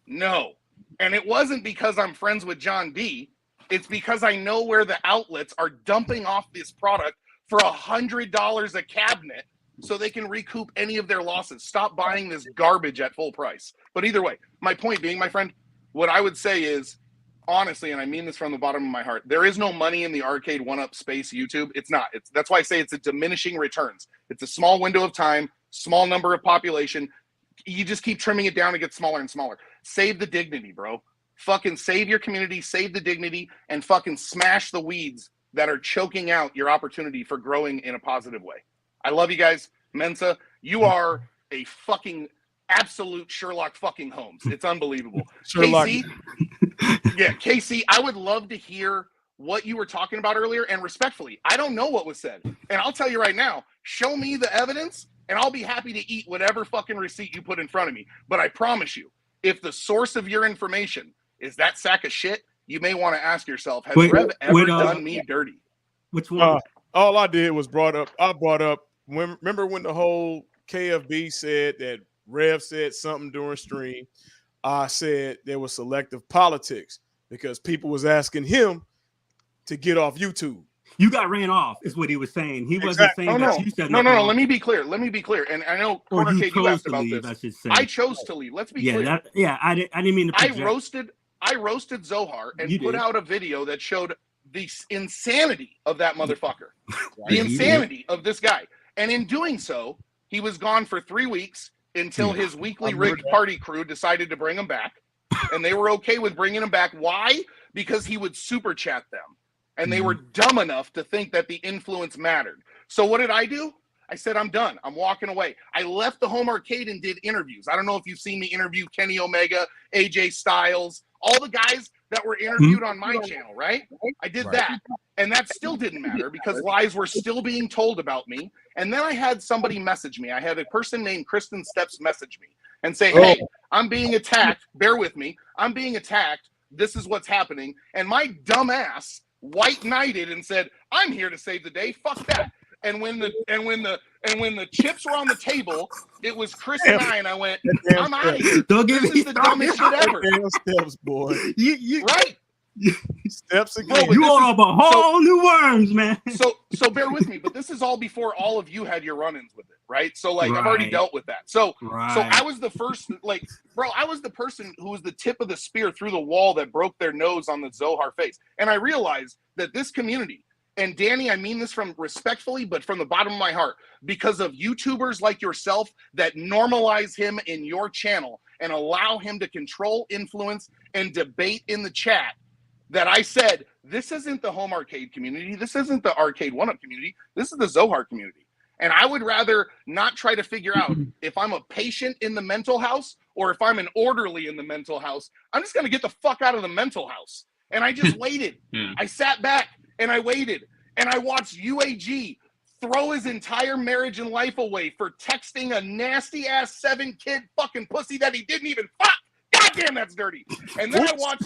No. And it wasn't because I'm friends with John D. It's because I know where the outlets are dumping off this product for $100 a cabinet so they can recoup any of their losses. Stop buying this garbage at full price. But either way, my point being, my friend, what I would say is, honestly, and I mean this from the bottom of my heart, there is no money in the Arcade 1-Up space YouTube. It's not. That's why I say it's a diminishing returns. It's a small window of time, small number of population. You just keep trimming it down and get smaller and smaller. Save the dignity, bro. Fucking save your community, save the dignity, and fucking smash the weeds that are choking out your opportunity for growing in a positive way. I love you guys. Mensa, you are a fucking absolute Sherlock fucking Holmes. It's unbelievable. Sherlock. Casey, I would love to hear what you were talking about earlier, and respectfully, I don't know what was said. And I'll tell you right now, show me the evidence, and I'll be happy to eat whatever fucking receipt you put in front of me. But I promise you, if the source of your information is that sack of shit, you may want to ask yourself, has Rev ever done me dirty? Which one? All I did was brought up, remember when the whole KFB said that Rev said something during stream? I said there was selective politics because people was asking him to get off YouTube. You got ran off, is what he was saying. He wasn't saying that you said no. Let me be clear. And I know CornerCade, you asked about this. I should say. I chose to leave. Let's be clear. I didn't mean to project. I roasted Zohar and put out a video that showed the insanity of that motherfucker. The insanity of this guy. And in doing so, he was gone for 3 weeks until his weekly rigged party crew decided to bring him back. And they were okay with bringing him back. Why? Because he would super chat them. And they were dumb enough to think that the influence mattered. So what did I do? I said, I'm done. I'm walking away. I left the home arcade and did interviews. I don't know if you've seen me interview Kenny Omega, AJ Styles, all the guys that were interviewed on my channel, right? I did that. And that still didn't matter because lies were still being told about me. And then I had somebody message me. I had a person named Kristen Steps message me and say, hey, I'm being attacked. Bear with me. I'm being attacked. This is what's happening. And my dumb ass white knighted and said, I'm here to save the day. Fuck that. And when the chips were on the table, it was Chris and I went, I'm out of here. Don't give me the dumbest shit ever. Steps, boy. Right. Steps again. Bro, but You this all is- up a whole new worms, man. So bear with me, but this is all before all of you had your run-ins with it, right? So like I've already Right. dealt with that. So Right. I was the first, like, bro, I was the person who was the tip of the spear through the wall that broke their nose on the Zohar face. And I realized that this community, and Danny, I mean this from respectfully, but from the bottom of my heart, because of YouTubers like yourself that normalize him in your channel and allow him to control, influence, and debate in the chat, that I said, this isn't the home arcade community. This isn't the arcade one-up community. This is the Zohar community. And I would rather not try to figure out if I'm a patient in the mental house or if I'm an orderly in the mental house. I'm just going to get the fuck out of the mental house. And I just waited. I sat back and I waited. And I watched UAG throw his entire marriage and life away for texting a nasty-ass 7-kid fucking pussy that he didn't even fuck. God damn, that's dirty. And then I watched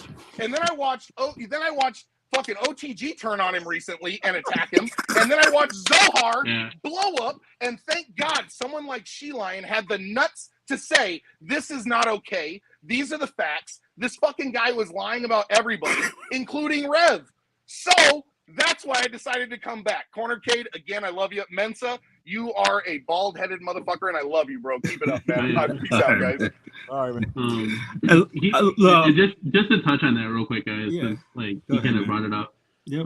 fucking OTG turn on him recently and attack him. And then I watched Zohar blow up. And thank God someone like She-Lion had the nuts to say, this is not okay. These are the facts. This fucking guy was lying about everybody, including Rev. So that's why I decided to come back. CornerCade, again, I love you. Mensa, you are a bald-headed motherfucker, and I love you, bro. Keep it up, man. Peace out, guys. All right, man. Just to touch on that real quick, guys, since like he kind of brought it up. Yep.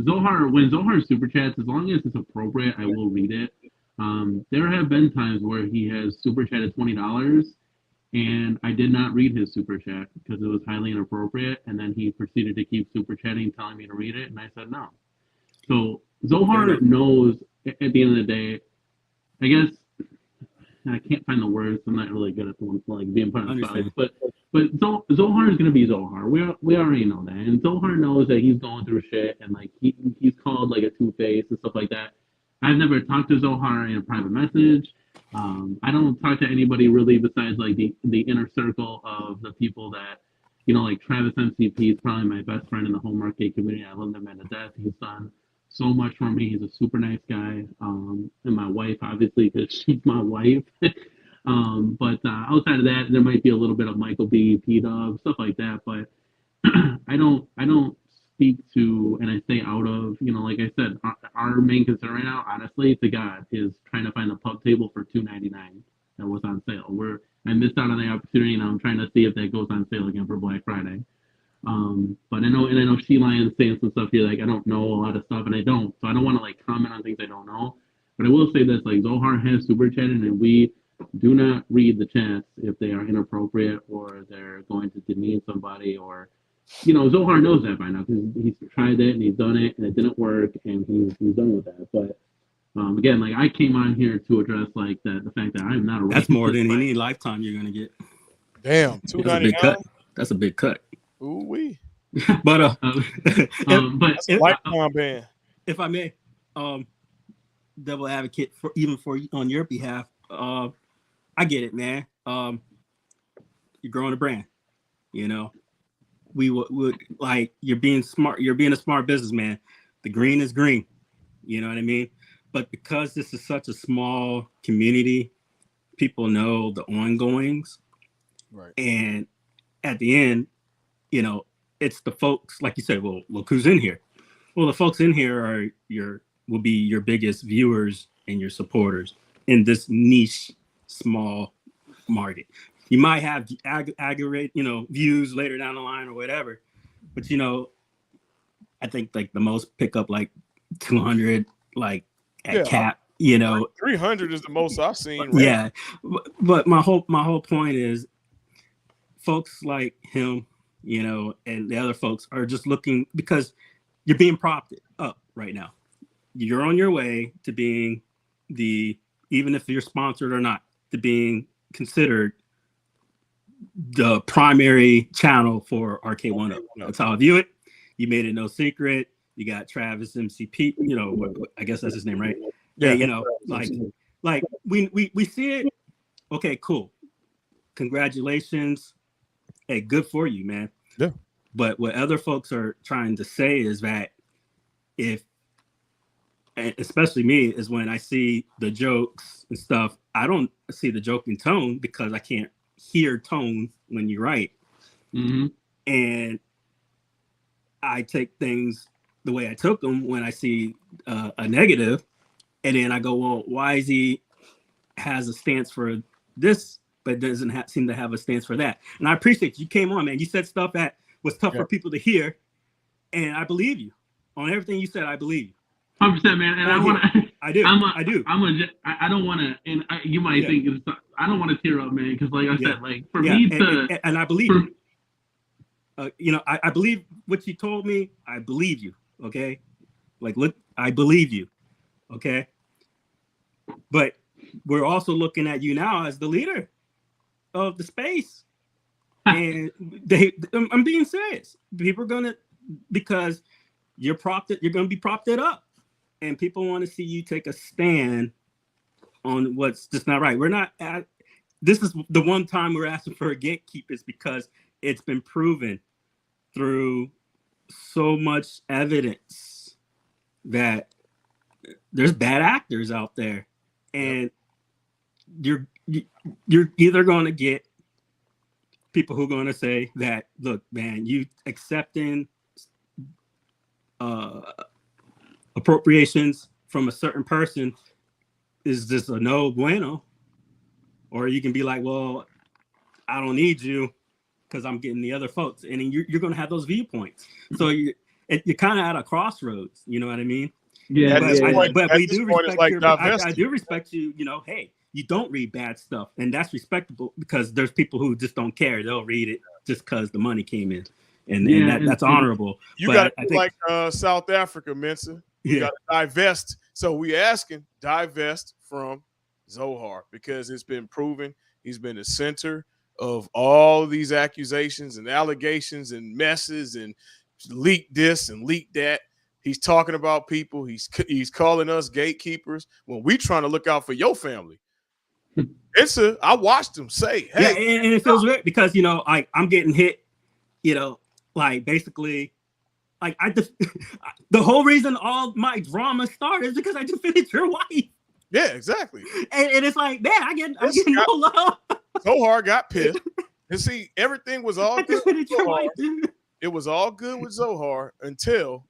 Zohar, when Zohar super chats, as long as it's appropriate, I will read it. There have been times where he has super chatted $20, and I did not read his super chat because it was highly inappropriate, and then he proceeded to keep super chatting, telling me to read it, and I said no. So Zohar knows at the end of the day. I guess I can't find the words. I'm not really good at the one like being put on the spot. But Zohar is gonna be Zohar. We already know that, and Zohar knows that he's going through shit, and like he's called like a two-face and stuff like that. I've never talked to Zohar in a private message. I don't talk to anybody really besides like the inner circle of the people that, you know, like Travis MCP is probably my best friend in the home arcade community. I love him to death. He's done so much for me. He's a super nice guy. And my wife, obviously, because she's my wife. But outside of that, there might be a little bit of Michael B, P-Dub, stuff like that. But I don't speak to, and I stay out of, you know, like I said, our main concern right now, honestly, to God, is trying to find a pub table for $2.99 that was on sale. I missed out on the opportunity, and I'm trying to see if that goes on sale again for Black Friday. But I know She-Lion's saying some stuff here, like I don't know a lot of stuff, and I don't, so I don't want to like comment on things I don't know. But I will say this, like Zohar has super chatted, and we do not read the chats if they are inappropriate or they're going to demean somebody, or, you know, Zohar knows that by now because he's tried it and he's done it and it didn't work, and he's done with that. But again, like I came on here to address like the fact that I'm not a That's more than any lifetime you're gonna get. Damn, $2.99. That's a big cut. Ooh wee. But that's a lifetime ban. If I may, devil advocate for on your behalf, I get it, man. You're growing a brand, you know. We would like you're being smart. You're being a smart businessman. The green is green, you know what I mean. But because this is such a small community, people know the ongoings, right? And at the end, you know, it's the folks, like you said, well, look who's in here. Well, the folks in here will be your biggest viewers and your supporters in this niche, small market. You might have aggregate, you know, views later down the line or whatever, but you know, I think like the most pick up like 200, like at cap, you know, 300 is the most I've seen. Right? Yeah, but my whole point is, folks like him, you know, and the other folks are just looking because you're being propped up right now. You're on your way to being even if you're sponsored or not, to being considered the primary channel for Arcade One Up. That's how I view it. You made it no secret. You got Travis MCP, you know, I guess that's his name, right? Yeah, you know, like we see it. Okay, cool. Congratulations. Hey, good for you, man. Yeah. But what other folks are trying to say is that especially me, is when I see the jokes and stuff, I don't see the joking tone because I can't hear tone when you write. Mm-hmm. And I take things the way I took them when I see a negative, and then I go, well, why is he has a stance for this, but doesn't seem to have a stance for that? And I appreciate you came on, man. You said stuff that was tough for people to hear, and I believe you on everything you said. I believe you. 100%, man. And I want to. I do. I don't want to. And you might think it's. I don't want to tear up, man, because like I said, like for me to. And I believe you. You know, I believe what you told me. I believe you. Okay, like look, I believe you. Okay, but we're also looking at you now as the leader of the space, and I'm being serious. People are gonna, because you're gonna be propped up, and people want to see you take a stand on what's just not right. We're not at. This is the one time we're asking for a gatekeepers, because it's been proven through so much evidence that there's bad actors out there, and you're either going to get people who are going to say that, look, man, you accepting appropriations from a certain person is just a no bueno, or you can be like, well, I don't need you because I'm getting the other folks, and then you're going to have those viewpoints. So you're kind of at a crossroads. You know what I mean? Yeah. But we do respect like I do respect you. You know, hey, you don't read bad stuff, and that's respectable, because there's people who just don't care. They'll read it just because the money came in, and that's honorable. You got to like South Africa, Mensa. You got to divest. So we asking divest from Zohar, because it's been proven he's been the center of all of these accusations and allegations and messes, and leak this and leak that. He's talking about people. He's calling us gatekeepers when we trying to look out for your family. I watched him say, hey. Yeah, and it feels weird because, you know, I'm getting hit, you know, like basically, like the whole reason all my drama started is because I defended your wife. Yeah, exactly. And it's like, man, I'm getting no love. Zohar got pissed. And see, everything was all good. It was all good with Zohar until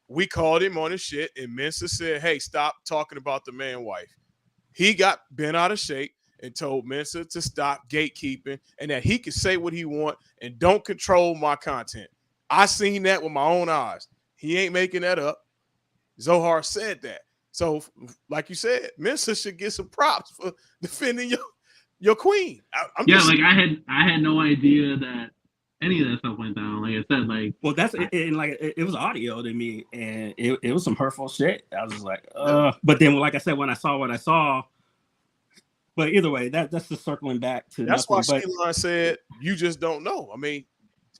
we called him on his shit, and Mensa said, hey, stop talking about the man wife. He got bent out of shape and told Mensa to stop gatekeeping and that he could say what he want and don't control my content. I seen that with my own eyes. He ain't making that up. Zohar said that. So, like you said, Mensa should get some props for defending your queen. I had no idea that any of that stuff went down. Like I said, like, well, that's it was audio to me, and it was some hurtful shit. I was just like, but then, like I said, when I saw what I saw, but either way, that's just circling back to. That's why Sheila said you just don't know. I mean,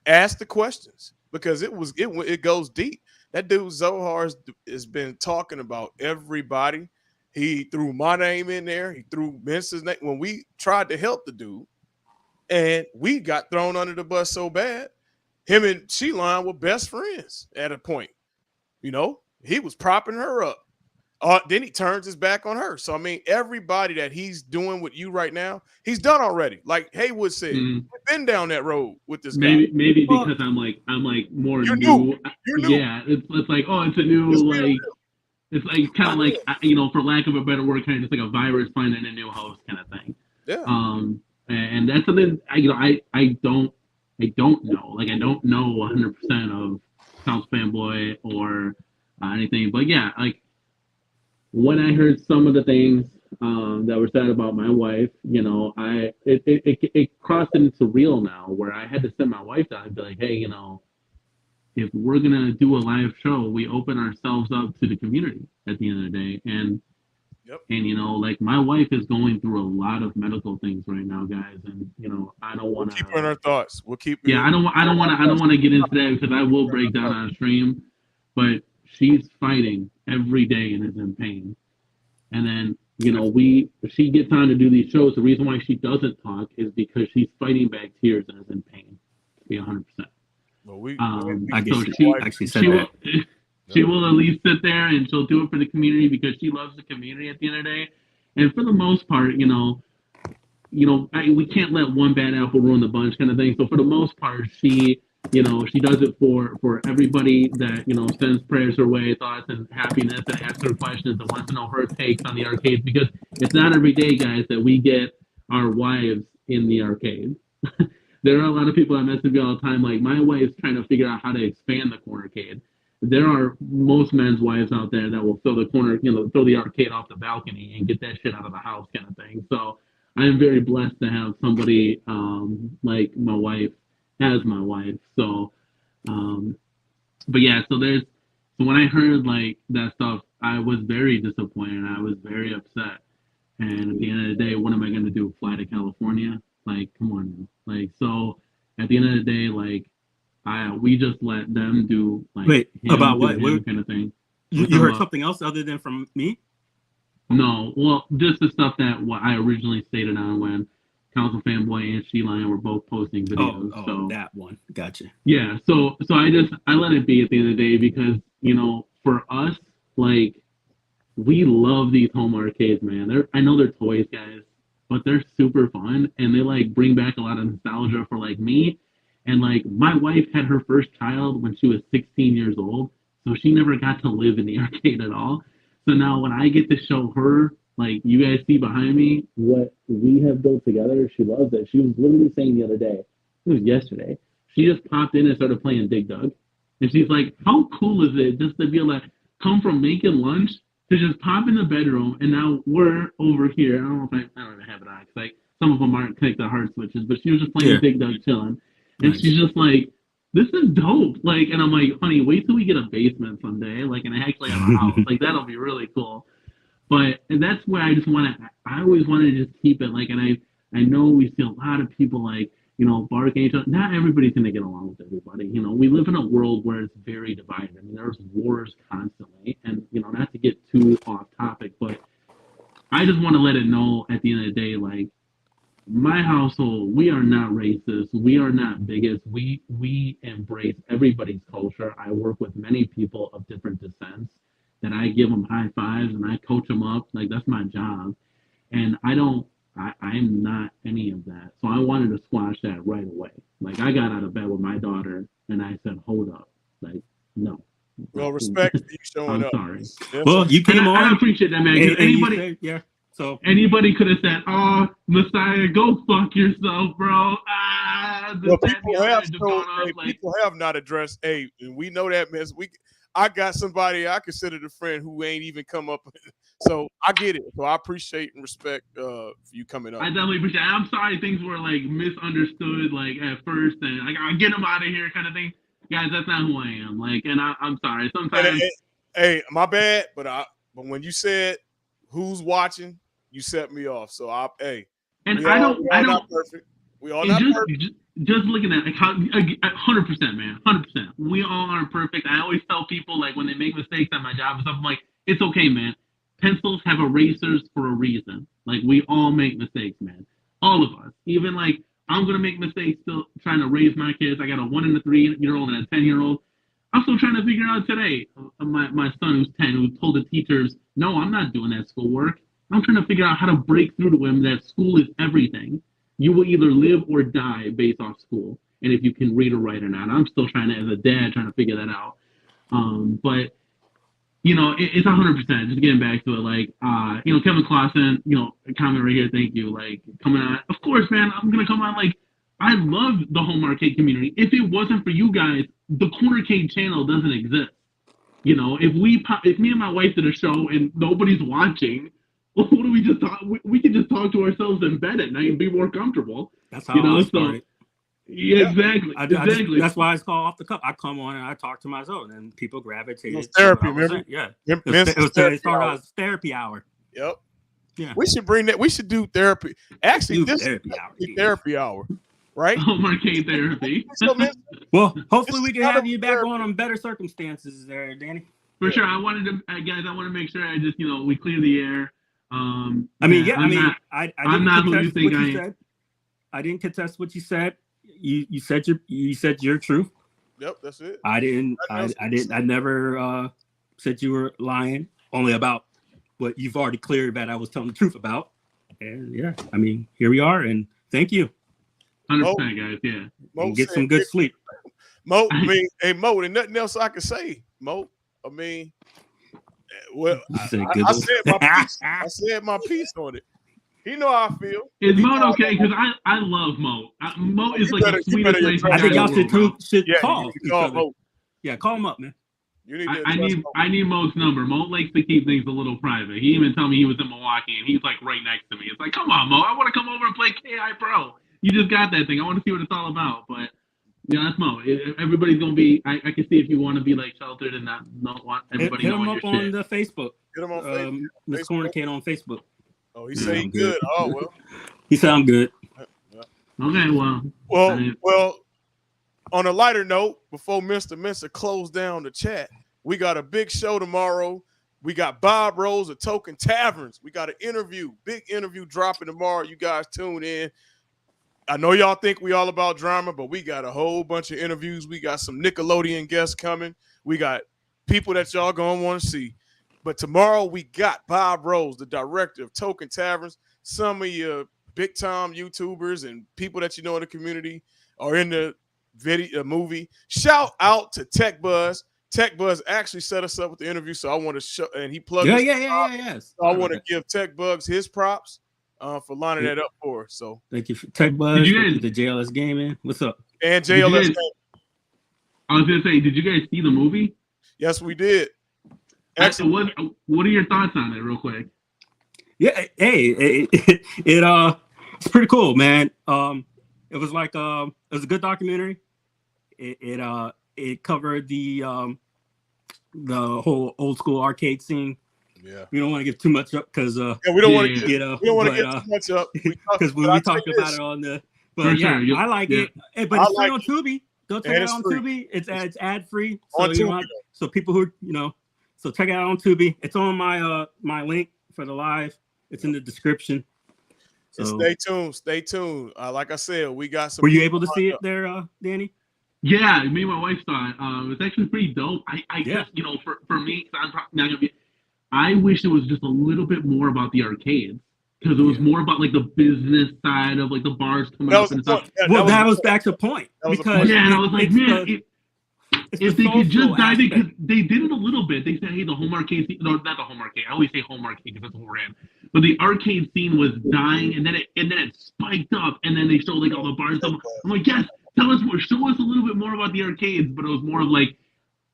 ask the questions, because it goes deep. That dude Zohar has been talking about everybody. He threw my name in there. He threw Mensa's name when we tried to help the dude. And we got thrown under the bus so bad. Him and Sheila were best friends at a point. You know, he was propping her up. Then he turns his back on her. So, I mean, everybody that he's doing with you right now, he's done already. Like Haywood said, we've been down that road with this guy. Maybe because I'm like more new. You're new. Yeah, it's like, oh, it's a new, like, it's like kind of like, you know, for lack of a better word, kind of just like a virus finding a new host kind of thing. Yeah. And that's something I don't know. Like, I don't know 100% of House Fanboy or anything. But yeah, like, when I heard some of the things that were said about my wife, you know, it crossed into real now, where I had to sit my wife down and be like, hey, you know, if we're gonna do a live show, we open ourselves up to the community at the end of the day. And you know, like, my wife is going through a lot of medical things right now, guys, and you know, I don't want to keep her in our thoughts. We'll keep. Yeah, I don't want to get into that, because I will break down on stream, but she's fighting every day and is in pain. And then, you know, she gets on to do these shows. The reason why she doesn't talk is because she's fighting back tears and is in pain. To be 100%. Well, I guess she actually said that. She will at least sit there and she'll do it for the community, because she loves the community at the end of the day. And for the most part, you know, we can't let one bad apple ruin the bunch kind of thing. So for the most part, she You know, she does it for everybody that, you know, sends prayers her way, thoughts and happiness, and asks her questions and wants to know her takes on the arcades, because it's not every day, guys, that we get our wives in the arcade. There are a lot of people that message me all the time, like, my wife's trying to figure out how to expand the cornercade. There are most men's wives out there that will throw the corner, you know, throw the arcade off the balcony and get that shit out of the house, kind of thing. So I am very blessed to have somebody like my wife, as my wife. So, but yeah, so when I heard like that stuff, I was very disappointed. I was very upset. And at the end of the day, what am I going to do? Fly to California? Like, come on. Like, so at the end of the day, like, we just let them do like Wait, him about do what? him kind of thing. You heard something else other than from me? No, well, just the stuff that what I originally stated on when Council Fanboy and She-Lion were both posting videos. So that one. Gotcha. Yeah, so I let it be at the end of the day, because, you know, for us, like, we love these home arcades, man. I know they're toys, guys, but they're super fun, and they like bring back a lot of nostalgia for like me. And like, my wife had her first child when she was 16 years old, so she never got to live in the arcade at all. So now when I get to show her, like, you guys see behind me, what we have built together, she loves it. She was literally saying the other day, it was yesterday, she just popped in and started playing Dig Dug. And she's like, how cool is it just to be able to come from making lunch to just pop in the bedroom, and now we're over here. I don't know if I don't even have it on, because like, some of them aren't connected to hard switches, but she was just playing Dig Dug, chilling. And she's just like, this is dope. Like, and I'm like, honey, wait till we get a basement someday, like, and I actually have a house. Like, that'll be really cool. But that's where I just want to, I always want to just keep it, like, and I know we see a lot of people, like, you know, barking at each other. Not everybody's going to get along with everybody. You know, we live in a world where it's very divided. I mean, there's wars constantly, and, you know, not to get too off topic, but I just want to let it know at the end of the day, like, my household, we are not racist. We are not bigots. We embrace everybody's culture. I work with many people of different descents that I give them high fives and I coach them up. Like, that's my job. And I'm not any of that. So I wanted to squash that right away. Like, I got out of bed with my daughter and I said, hold up. Like, no. Well, respect for you showing up. I'm sorry. Well, you came on. I appreciate that, man. Anybody, so anybody could have said, "Oh, Messiah, go fuck yourself, bro." Well, people have not addressed. Hey, and we know that, man. I got somebody I considered a friend who ain't even come up. So I get it. So I appreciate and respect for you coming up. I definitely appreciate it. I'm sorry things were like misunderstood, like at first, and like, I get them out of here, kind of thing. Guys, that's not who I am. Like, and I'm sorry. Sometimes, hey, my bad, but when you said who's watching, you set me off. So and we all not perfect. We all not perfect. Just looking at, like, how 100%, man, 100%. We all aren't perfect. I always tell people, like, when they make mistakes at my job and stuff, I'm like, it's okay, man. Pencils have erasers for a reason. Like, we all make mistakes, man. All of us. Even, like, I'm gonna make mistakes still trying to raise my kids. I got a 1 and a 3-year-old and a 10-year-old. I'm still trying to figure out today. My son, who's 10, who told the teachers, "No, I'm not doing that schoolwork." I'm trying to figure out how to break through to him that school is everything. You will either live or die based off school, and if you can read or write or not. I'm still trying to, as a dad, trying to figure that out. But, you know, it's 100%. Just getting back to it, like, you know, Kevin Clausen, you know, comment right here. Thank you. Like, coming on. Of course, man, I'm gonna come on. Like, I love the home arcade community. If it wasn't for you guys, the CornerCade channel doesn't exist. You know, if me and my wife did a show and nobody's watching, what do we just talk? We can just talk to ourselves in bed at night and be more comfortable. That's how I started. Yeah, exactly. Exactly. That's why it's called Off the Cuff. I come on and I talk to myself, and then people gravitate. It therapy, remember? Yeah. It started as therapy hour. Yep. Yeah. We should bring that. We should do therapy. Actually, this therapy hour, right? Home arcade therapy. Well, hopefully we can have you back on better circumstances there, Danny. For sure. I wanted to, guys. I want to make sure I just, you know, we clear the air. I'm not who you think I am. I didn't contest what you said. You said your truth. Yep, that's it. I never said you were lying. Only about what you've already cleared that I was telling the truth about. And yeah, I mean, here we are, and thank you. 100%, guys. Yeah. And get some good sleep. Mo, I mean, hey Mo, there's nothing else I can say, Mo. I mean, well, I said my piece. I said my piece on it. He know how I feel. Is Mo okay? Because I love Mo. Mo is like the sweetest, nicest guy. I think y'all should call each other. Mo. Yeah, call him up, man. You need to I need Mo's number. Mo likes to keep things a little private. He even told me he was in Milwaukee and he's like right next to me. It's like, come on, Mo, I want to come over and play KI Pro. You just got that thing. I want to see what it's all about. But yeah, that's Mo. Everybody's gonna be. I can see if you want to be like sheltered and not want everybody knowing your shit. Hit him up on the Facebook. Get him on Facebook. TheCornerCade on Facebook. Oh, he said he's good. Oh well. He sound good. Okay, well. On a lighter note, before Mr. Mensa closed down the chat, we got a big show tomorrow. We got Bob Rose of Token Taverns. We got an interview, big interview dropping tomorrow. You guys tune in. I know y'all think we all about drama, but we got a whole bunch of interviews. We got some Nickelodeon guests coming. We got people that y'all gonna want to see. But tomorrow we got Bob Rose, the director of Token Taverns. Some of your big time YouTubers and people that you know in the community are in the movie. Shout out to Tech Buzz. Tech Buzz actually set us up with the interview, so I want to show, and he plugged yes. So I want to give Tech Buzz his props for lining that up for us. So thank you for Tech Buzz. Thank you to JLS Gaming. What's up? And JLS Gaming. I was gonna say, did you guys see the movie? Yes, we did. Excellent. What are your thoughts on it, real quick? Yeah, hey, it's pretty cool, man. It was like it was a good documentary. It covered the whole old school arcade scene. Yeah, we don't want to give too much up because we don't want to give too much up because when we talk about it on the. But yeah, I like it. Hey, but it's free on Tubi. Go check it out on Tubi. It's ad free. So people who so check it out on Tubi. It's on my link for the live. It's in the description. So stay tuned. Like I said, we got some. Were you able to see it there, Danny? Yeah, me and my wife saw it. It was actually pretty dope. I just, for me, I'm probably not gonna be. I wish it was just a little bit more about the arcades because it was more about like the business side of like the bars coming up and stuff. That was the actual point. Because and I was like, man, if they could just dive in, because they did it a little bit. They said, hey, the home arcade scene, no, not the home arcade. I always say home arcade because that's what we're in. But the arcade scene was dying, and then it spiked up, and then they showed like all the bars. I'm like, yes, tell us more, show us a little bit more about the arcades. But it was more of like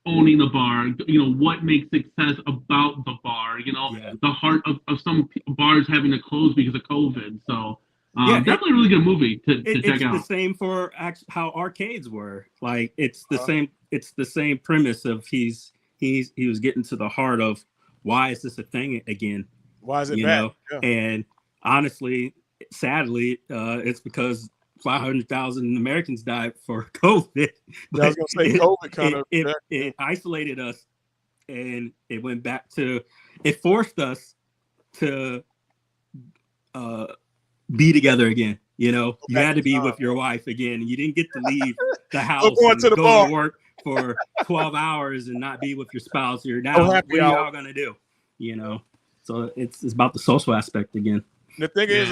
owning the bar. What makes success about the bar. The heart of some bars having to close because of COVID. So. Definitely a really good movie to check out. It's the same for how arcades were. Like it's the same. It's the same premise of he was getting to the heart of why is this a thing again? Why is it bad? Yeah. And honestly, sadly, it's because 500,000 Americans died for COVID. But I was gonna say COVID it isolated us, and it went back to it forced us to be together again. You had to be with your wife again. You didn't get to leave the house and go to work for 12 hours and not be with your spouse. You're now what are y'all gonna do? So it's about the social aspect again. The thing is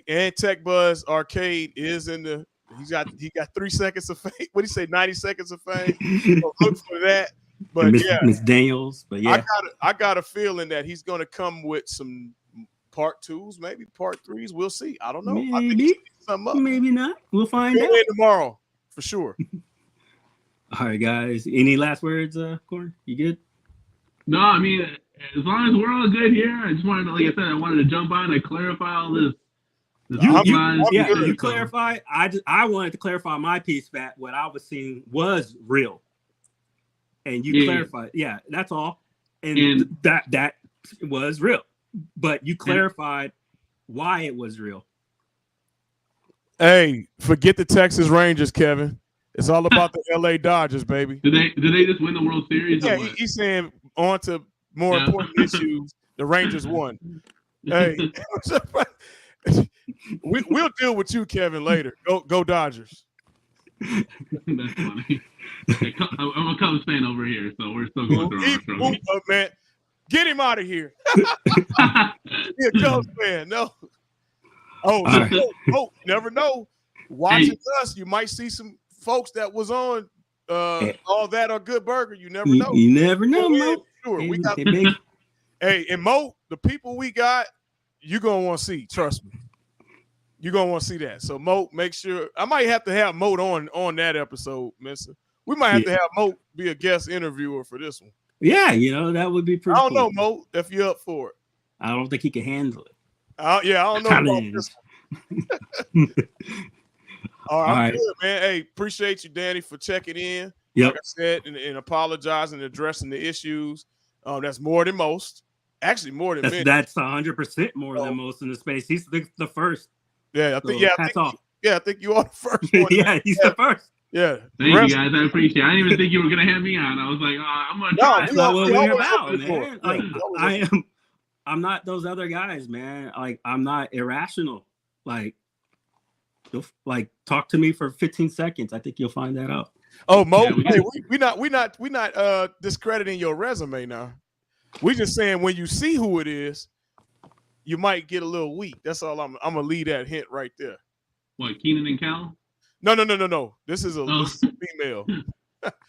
and Tech Buzz Arcade is in the. He got 3 seconds of fame. What do you say? 90 seconds of fame. So look for that. But Miss Daniels. But yeah, I got a feeling that he's gonna come with some part 2s, maybe part 3s. We'll see. I don't know. Maybe not. We'll find out tomorrow for sure. All right, guys. Any last words, Corn? You good? No, I mean, as long as we're all good here, I just wanted to, like I said, I wanted to jump on and clarify all this. You clarify. I wanted to clarify my piece that what I was seeing was real, and you clarified. Yeah, that's all, and that was real. But you clarified why it was real. Hey, forget the Texas Rangers, Kevin. It's all about the LA Dodgers, baby. Did they just win the World Series? Yeah, he's saying on to more important issues. The Rangers won. Hey, we'll deal with you, Kevin, later. Go Dodgers. That's funny. I'm a Cubs fan over here, so we're still going through our struggle. Man. Get him out of here. Be a Cubs fan. No. Oh, never know. Watching us, you might see some folks that was on All That or Good Burger. You never know. You never know, Mo. Sure, Hey, we got. big. Hey, and Mo, the people we got, you're gonna want to see. Trust me, you're gonna want to see that. So Mo, make sure. I might have to have Mo on that episode, Mister. We might have to have Mo be a guest interviewer for this one. Yeah, that would be pretty. I don't know, Mo, if you're up for it. I don't think he can handle it. I don't know about this one. All right, I'm good, man. Hey, appreciate you, Danny, for checking in. Yep. Like I said, and apologizing and addressing the issues. That's more than most. Actually, more than many. That's 100% more than most in the space. He's the first. Yeah, I think. I think you are the first one. Yeah, he's the first. Yeah. Thank you guys. I appreciate it. I didn't even think you were gonna have me on. I was like, I'm gonna try. That's not what we're about, man. Like I'm not those other guys, man. Like I'm not irrational. Like talk to me for 15 seconds. I think you'll find that out. Oh, Mo, we not discrediting your resume now. We just saying when you see who it is, you might get a little weak. That's all. I'm gonna leave that hint right there. What, Keenan and Cal? No. This is a female.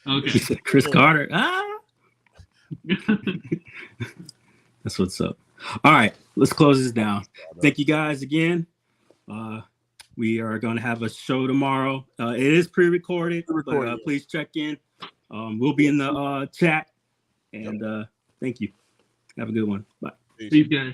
Okay. Chris Carter. That's what's up. All right, let's close this down. Thank you guys again. We are going to have a show tomorrow. It is pre-recorded, but please check in. We'll be in the chat. And thank you. Have a good one. Bye. Peace, guys.